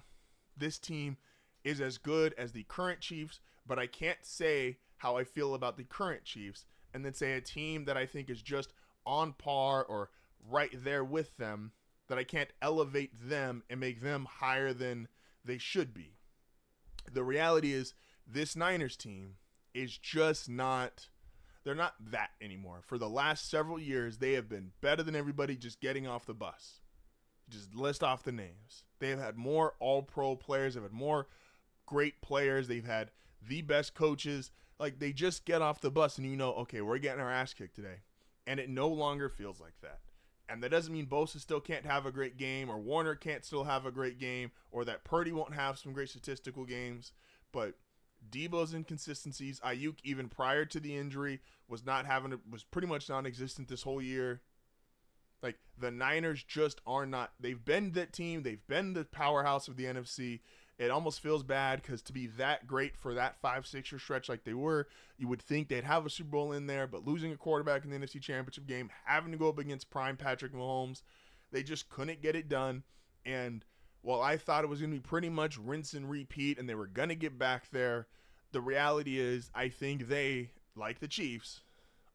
this team is as good as the current Chiefs, but I can't say how I feel about the current Chiefs and then say a team that I think is just on par or right there with them, that I can't elevate them and make them higher than they should be. The reality is this Niners team is just not, they're not that anymore. For the last several years, they have been better than everybody just getting off the bus. Just list off the names. They've had more all-pro players. They've had more great players. They've had the best coaches. Like, they just get off the bus and okay, we're getting our ass kicked today. And it no longer feels like that. And that doesn't mean Bosa still can't have a great game, or Warner can't still have a great game, or that Purdy won't have some great statistical games. But Debo's inconsistencies, Ayuk even prior to the injury was pretty much non-existent this whole year. Like, the Niners just are not. They've been that team. They've been the powerhouse of the NFC. It almost feels bad because to be that great for that 5-6 year stretch like they were, you would think they'd have a Super Bowl in there, but losing a quarterback in the NFC Championship game, having to go up against prime Patrick Mahomes, they just couldn't get it done. And while I thought it was going to be pretty much rinse and repeat and they were going to get back there, the reality is I think they, like the Chiefs,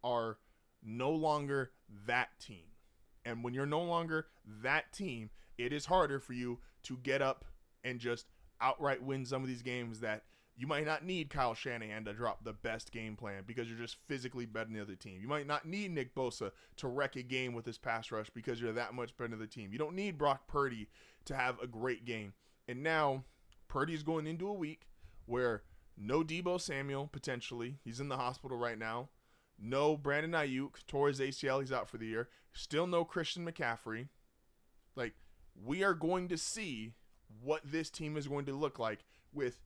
are no longer that team. And when you're no longer that team, it is harder for you to get up and just outright win some of these games that you might not need Kyle Shanahan to drop the best game plan because you're just physically better than the other team. You might not need Nick Bosa to wreck a game with his pass rush because you're that much better than the team. You don't need Brock Purdy to have a great game. And now Purdy's going into a week where no Deebo Samuel, potentially. He's in the hospital right now. No Brandon Ayuk, tore his ACL. He's out for the year. Still no Christian McCaffrey. Like, we are going to see what this team is going to look like with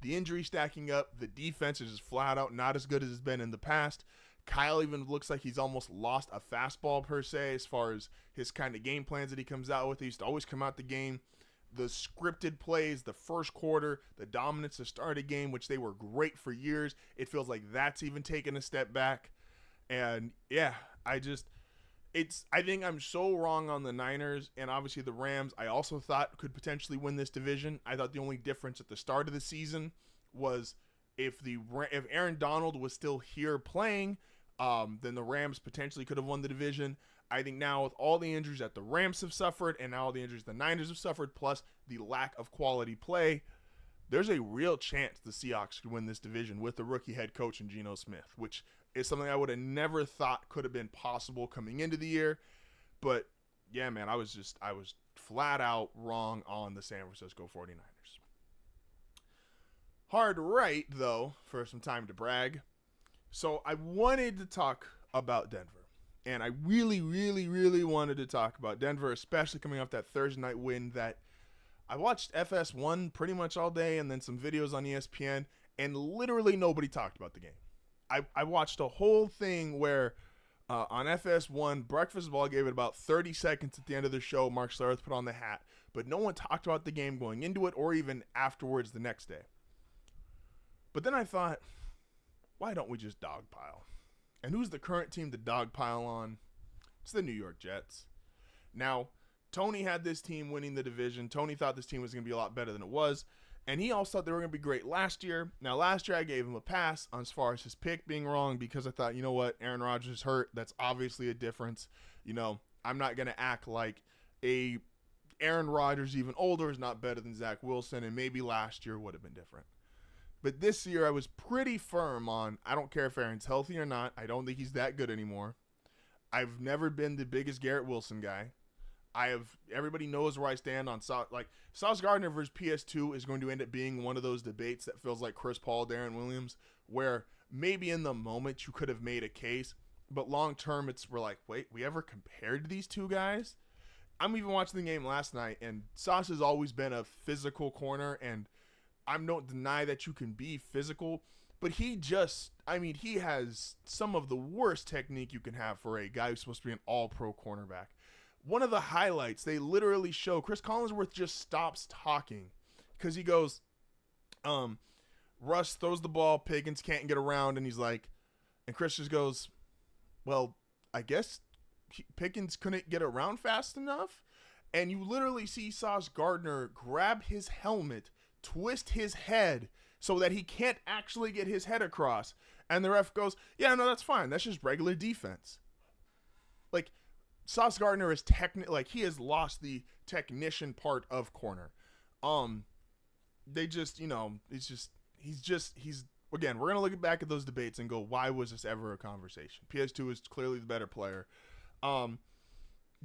the injury stacking up. The defense is just flat out not as good as it's been in the past. Kyle even looks like he's almost lost a fastball per se as far as his kind of game plans that he comes out with. He used to always come out the game. The scripted plays, the first quarter, the dominance to start a game, which they were great for years. It feels like that's even taken a step back. And yeah, I think I'm so wrong on the Niners and obviously the Rams. I also thought could potentially win this division. I thought the only difference at the start of the season was if Aaron Donald was still here playing, then the Rams potentially could have won the division. I think now with all the injuries that the Rams have suffered and now all the injuries the Niners have suffered, plus the lack of quality play, there's a real chance the Seahawks could win this division with the rookie head coach in Geno Smith, which is something I would have never thought could have been possible coming into the year. But yeah, man, I was flat out wrong on the San Francisco 49ers. Hard right, though, for some time to brag. So I wanted to talk about Denver. And I really, really, really wanted to talk about Denver, especially coming off that Thursday night win that I watched FS1 pretty much all day and then some videos on ESPN, and literally nobody talked about the game. I watched a whole thing where on FS1, Breakfast Ball gave it about 30 seconds at the end of the show. Mark Schlereth put on the hat, but no one talked about the game going into it or even afterwards the next day. But then I thought, why don't we just dogpile? And who's the current team to dogpile on? It's the New York Jets. Now, Tony had this team winning the division. Tony thought this team was going to be a lot better than it was. And he also thought they were going to be great last year. Now, last year I gave him a pass on as far as his pick being wrong because I thought, you know what, Aaron Rodgers is hurt. That's obviously a difference. I'm not going to act like Aaron Rodgers, even older, is not better than Zach Wilson. And maybe last year would have been different. But this year I was pretty firm on, I don't care if Aaron's healthy or not. I don't think he's that good anymore. I've never been the biggest Garrett Wilson guy. Everybody knows where I stand on Sauce Gardner versus PS2 is going to end up being one of those debates that feels like Chris Paul, Darren Williams, where maybe in the moment you could have made a case, but long term we're like, wait, we ever compared these two guys? I'm even watching the game last night, and Sauce has always been a physical corner, and I don't deny that you can be physical, but he has some of the worst technique you can have for a guy who's supposed to be an all-pro cornerback. One of the highlights, they literally show Chris Collinsworth just stops talking because he goes, Russ throws the ball, Pickens can't get around, and he's like, and Chris just goes, well, I guess Pickens couldn't get around fast enough. And you literally see Sauce Gardner grab his helmet, twist his head so that he can't actually get his head across. And the ref goes, yeah, no, that's fine. That's just regular defense. Like, Sauce Gardner is he has lost the technician part of corner. They just, he's again, we're going to look back at those debates and go, why was this ever a conversation? PS2 is clearly the better player.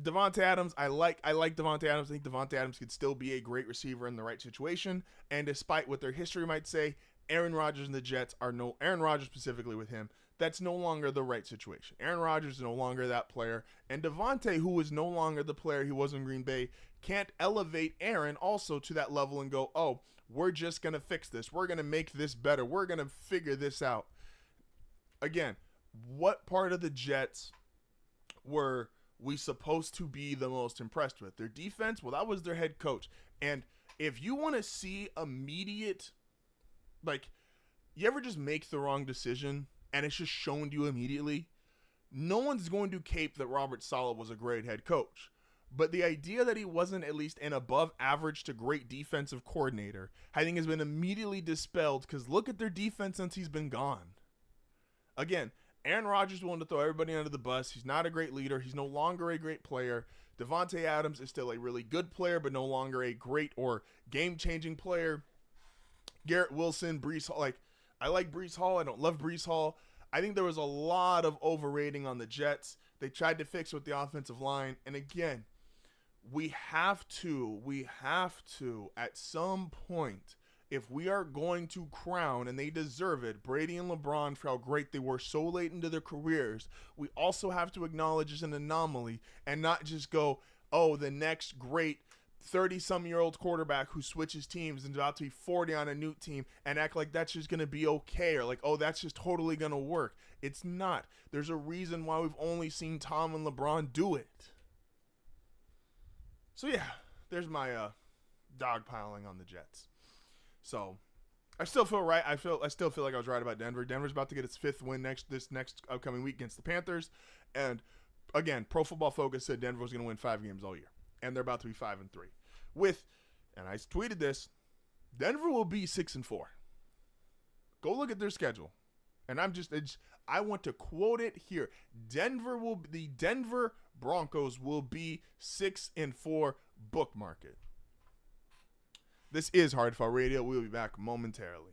Devontae Adams, I like Devontae Adams. I think Devontae Adams could still be a great receiver in the right situation. And despite what their history might say, Aaron Rodgers and the Jets Aaron Rodgers specifically with him, that's no longer the right situation. Aaron Rodgers is no longer that player. And Devontae, who is no longer the player he was in Green Bay, can't elevate Aaron also to that level and go, oh, we're just going to fix this. We're going to make this better. We're going to figure this out. Again, what part of the Jets were we supposed to be the most impressed with? Their defense? Well, that was their head coach. And if you want to see immediate, like, you ever just make the wrong decision and it's just shown to you immediately? No one's going to cape that Robert Saleh was a great head coach. But the idea that he wasn't at least an above average to great defensive coordinator, I think has been immediately dispelled because look at their defense since he's been gone. Again, Aaron Rodgers willing to throw everybody under the bus. He's not a great leader. He's no longer a great player. Devontae Adams is still a really good player, but no longer a great or game-changing player. Garrett Wilson, Breece Hall. I like Breece Hall. I don't love Breece Hall. I think there was a lot of overrating on the Jets. They tried to fix with the offensive line. And again, we have to, at some point, if we are going to crown, and they deserve it, Brady and LeBron for how great they were so late into their careers, we also have to acknowledge it's an anomaly and not just go, oh, the next great 30-some-year-old quarterback who switches teams and is about to be 40 on a new team and act like that's just going to be okay or like, oh, that's just totally going to work. It's not. There's a reason why we've only seen Tom and LeBron do it. So, yeah, there's my dogpiling on the Jets. So, I still feel right. I still feel like I was right about Denver. Denver's about to get its 5th win this next upcoming week against the Panthers. And, again, Pro Football Focus said Denver was going to win 5 games all year. And they're about to be 5-3. And I tweeted this, Denver will be 6-4. Go look at their schedule. And I want to quote it here. The Denver Broncos will be 6-4. Bookmark it. This is HardFoul Radio. We'll be back momentarily.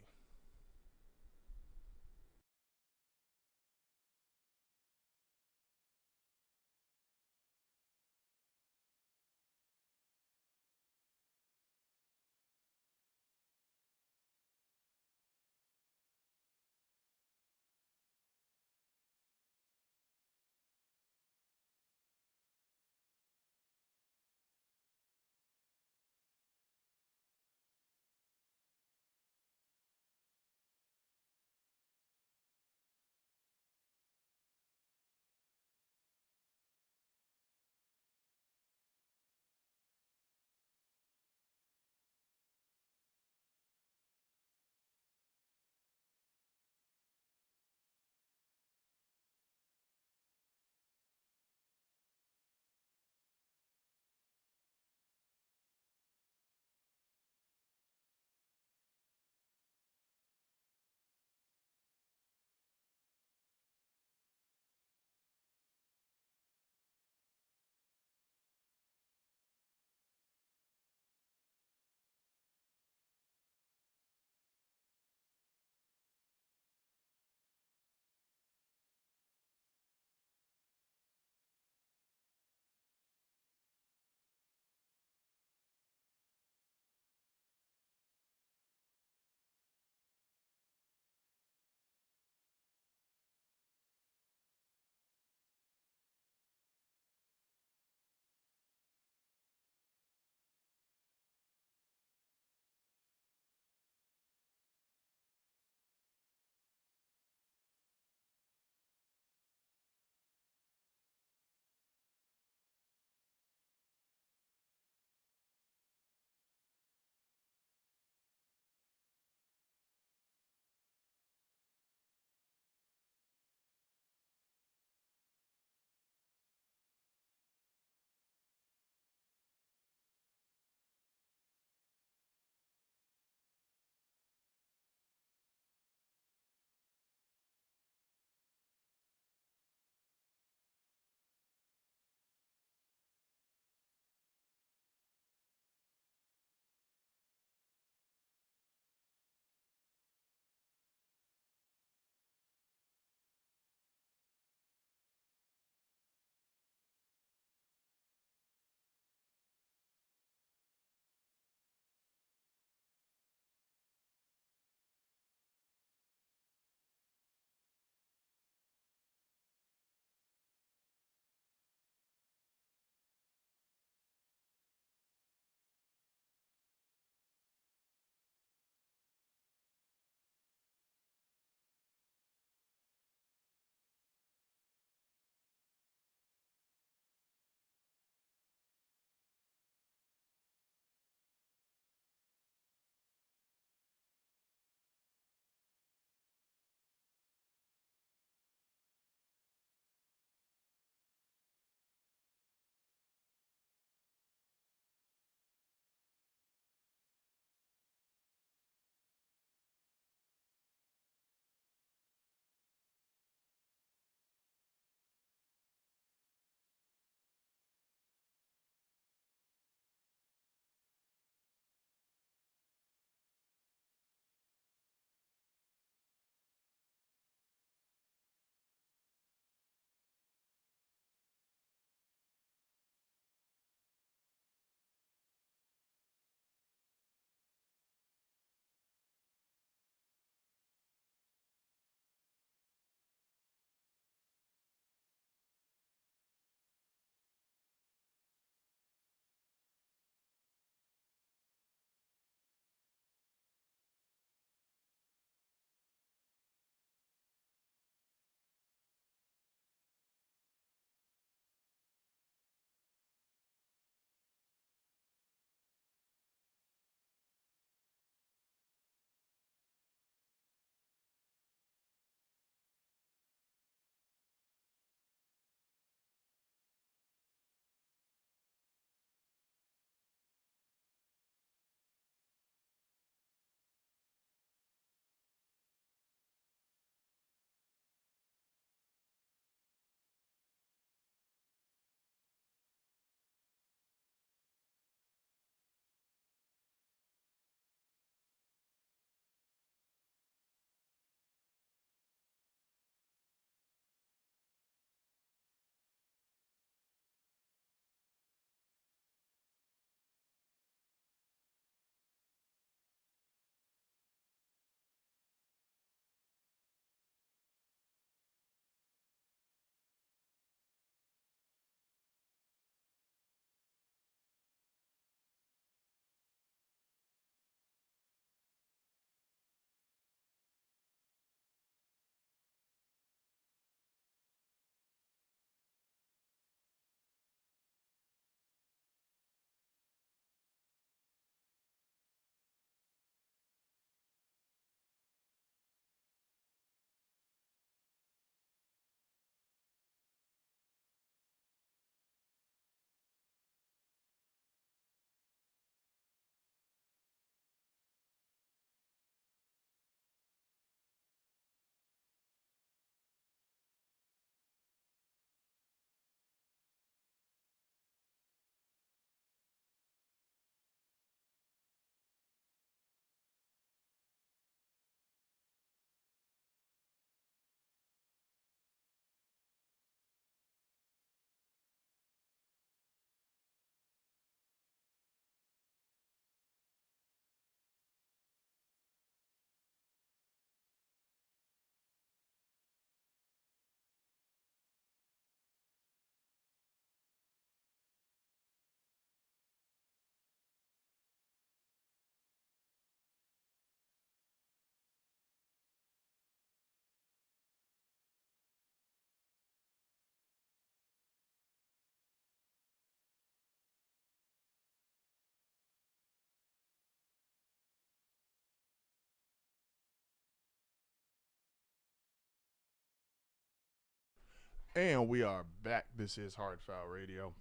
And we are back. This is HardFoul Radio.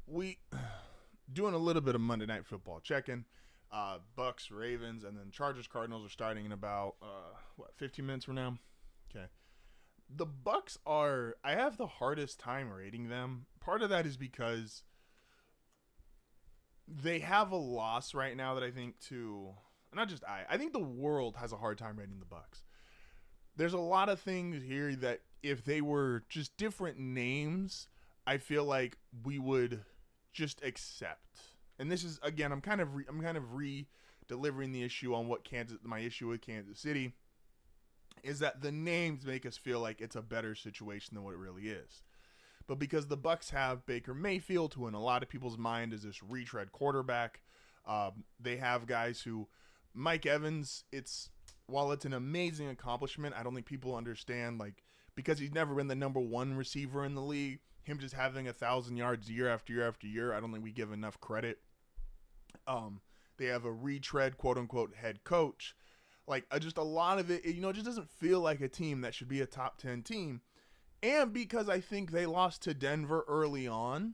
We doing a little bit of Monday Night Football checking. Bucks, Ravens, and then Chargers, Cardinals are starting in about 15 minutes from now. Okay. The Bucks I have the hardest time rating them. Part of that is because they have a loss right now that I think I think the world has a hard time rating the Bucks. There's a lot of things here that if they were just different names, I feel like we would just accept. And this is, again, I'm kind of re-delivering the issue on my issue with Kansas City is that the names make us feel like it's a better situation than what it really is. But because the Bucks have Baker Mayfield, who in a lot of people's mind is this retread quarterback, they have guys who, Mike Evans, while it's an amazing accomplishment, I don't think people understand, like, because he's never been the number one receiver in the league, him just having 1,000 yards year after year after year, I don't think we give enough credit. They have a retread, quote unquote, head coach. Like, just a lot of it, it just doesn't feel like a team that should be a top 10 team. And because I think they lost to Denver early on,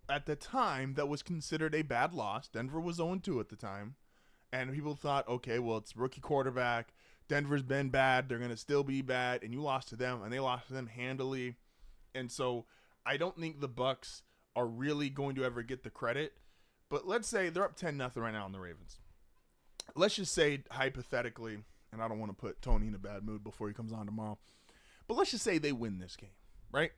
at the time, that was considered a bad loss. Denver was 0-2 at the time. And people thought, okay, well, it's rookie quarterback. Denver's been bad. They're going to still be bad. And you lost to them, and they lost to them handily. And so I don't think the Bucks are really going to ever get the credit. But let's say they're up 10-0 right now on the Ravens. Let's just say, hypothetically, and I don't want to put Tony in a bad mood before he comes on tomorrow, but let's just say they win this game, right?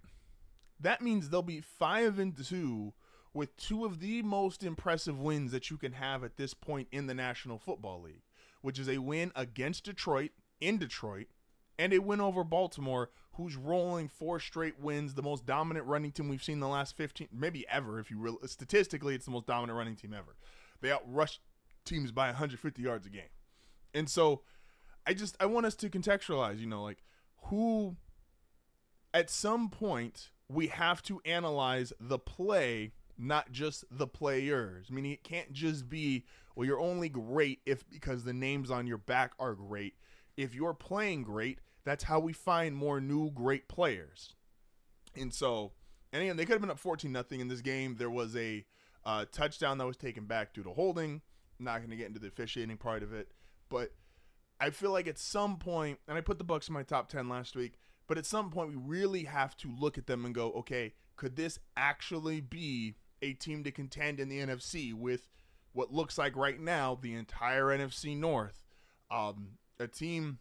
That means they'll be 5-2 with two of the most impressive wins that you can have at this point in the National Football League, which is a win against Detroit in Detroit and a win over Baltimore, who's rolling 4 straight wins, the most dominant running team we've seen in the last 15, maybe ever. Statistically, it's the most dominant running team ever. They outrushed teams by 150 yards a game. And so I want us to contextualize, who at some point we have to analyze the play, not just the players. Meaning it can't just be, well, you're only great because the names on your back are great. If you're playing great, that's how we find more new great players. And so, and again, they could have been up 14-0 in this game. There was a touchdown that was taken back due to holding. I'm not going to get into the officiating part of it, but I feel like at some point, and I put the Bucks in my top 10 last week, but at some point we really have to look at them and go, okay, could this actually be a team to contend in the NFC with what looks like right now the entire NFC North? A team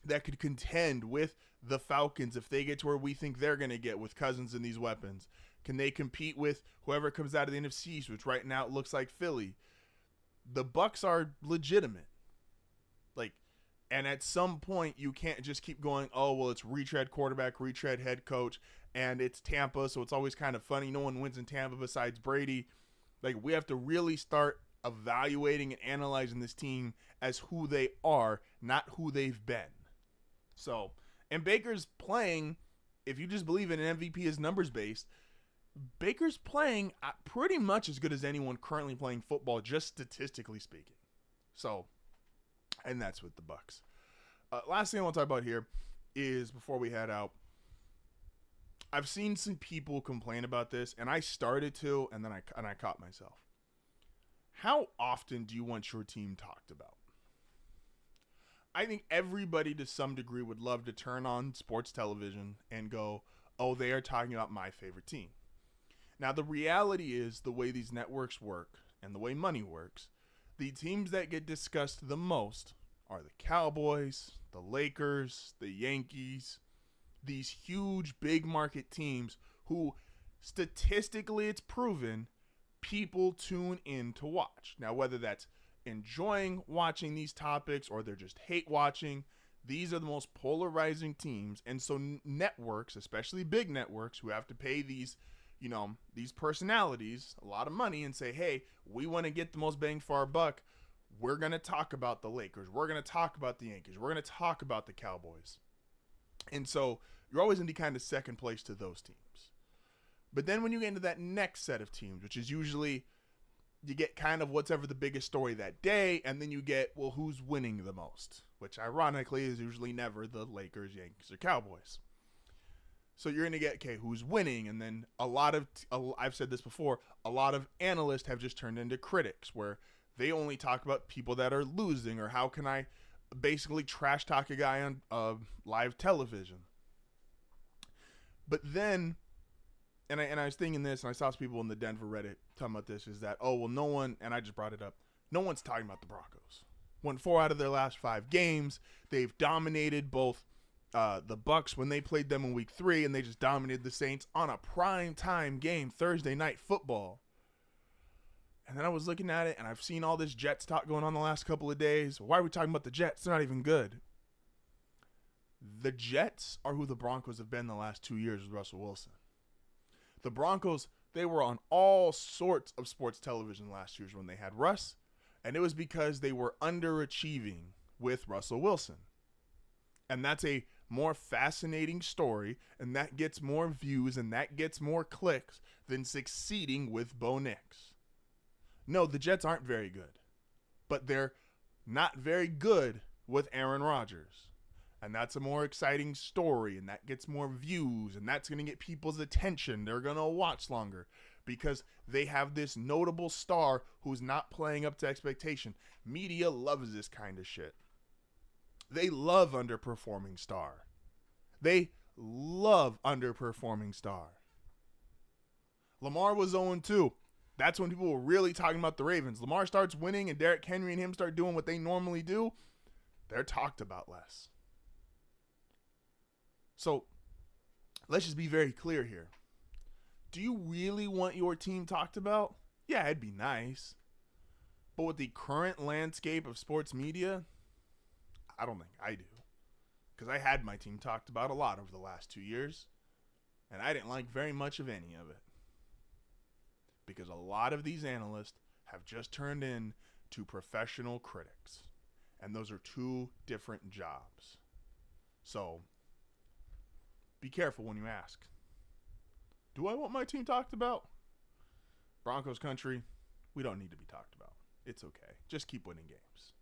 that could contend with the Falcons if they get to where we think they're going to get with Cousins and these weapons. Can they compete with whoever comes out of the NFC East, which right now it looks like Philly? The Bucks are legitimate. And at some point you can't just keep going, oh, well, it's retread quarterback, retread head coach, and it's Tampa, so it's always kind of funny. No one wins in Tampa besides Brady. We have to really start evaluating and analyzing this team as who they are, not who they've been. So, and Baker's playing, if you just believe in an MVP is numbers based, Baker's playing pretty much as good as anyone currently playing football, just statistically speaking. So, and that's with the Bucks. Last thing I want to talk about here is, before we head out, I've seen some people complain about this, and I started to, and then I caught myself. How often do you want your team talked about? I think everybody to some degree would love to turn on sports television and go, oh, they are talking about my favorite team. Now, the reality is the way these networks work and the way money works, the teams that get discussed the most are the Cowboys, the Lakers, the Yankees, these huge big market teams who statistically it's proven people tune in to watch. Now, whether that's enjoying watching these topics or they're just hate watching, these are the most polarizing teams. And so networks, especially big networks who have to pay these personalities a lot of money and say, hey, we want to get the most bang for our buck. We're going to talk about the Lakers. We're going to talk about the Yankees. We're going to talk about the Cowboys. And so you're always in the kind of second place to those teams. But then when you get into that next set of teams, which is usually you get kind of what's ever the biggest story that day, and then you get, well, who's winning the most, which ironically is usually never the Lakers, Yankees, or Cowboys. So you're going to get, okay, who's winning? And then I've said this before, a lot of analysts have just turned into critics where they only talk about people that are losing, or how can I basically trash talk a guy on live television. But then, and I was thinking this, and I saw some people in the Denver Reddit talking about this, is that, oh, well, no one, and I just brought it up, no one's talking about the Broncos. Won 4 out of their last 5 games. They've dominated both the Bucs when they played them in week 3, and they just dominated the Saints on a prime time game, Thursday night football. And then I was looking at it, and I've seen all this Jets talk going on the last couple of days. Why are we talking about the Jets? They're not even good. The Jets are who the Broncos have been the last 2 years with Russell Wilson. The Broncos, they were on all sorts of sports television last year when they had Russ, and it was because they were underachieving with Russell Wilson. And that's a more fascinating story, and that gets more views, and that gets more clicks than succeeding with Bo Nix. No, the Jets aren't very good, but they're not very good with Aaron Rodgers. And that's a more exciting story, and that gets more views, and that's going to get people's attention. They're going to watch longer because they have this notable star who's not playing up to expectation. Media loves this kind of shit. They love underperforming star. They love underperforming star. Lamar was 0-2. That's when people were really talking about the Ravens. Lamar starts winning and Derrick Henry and him start doing what they normally do. They're talked about less. So let's just be very clear here. Do you really want your team talked about? Yeah, it'd be nice. But with the current landscape of sports media, I don't think I do. Because I had my team talked about a lot over the last 2 years, and I didn't like very much of any of it. Because a lot of these analysts have just turned into professional critics. And those are 2 different jobs. So be careful when you ask. Do I want my team talked about? Broncos country, we don't need to be talked about. It's okay. Just keep winning games.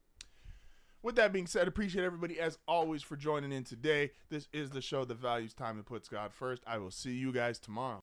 With that being said, appreciate everybody as always for joining in today. This is the show that values time and puts God first. I will see you guys tomorrow.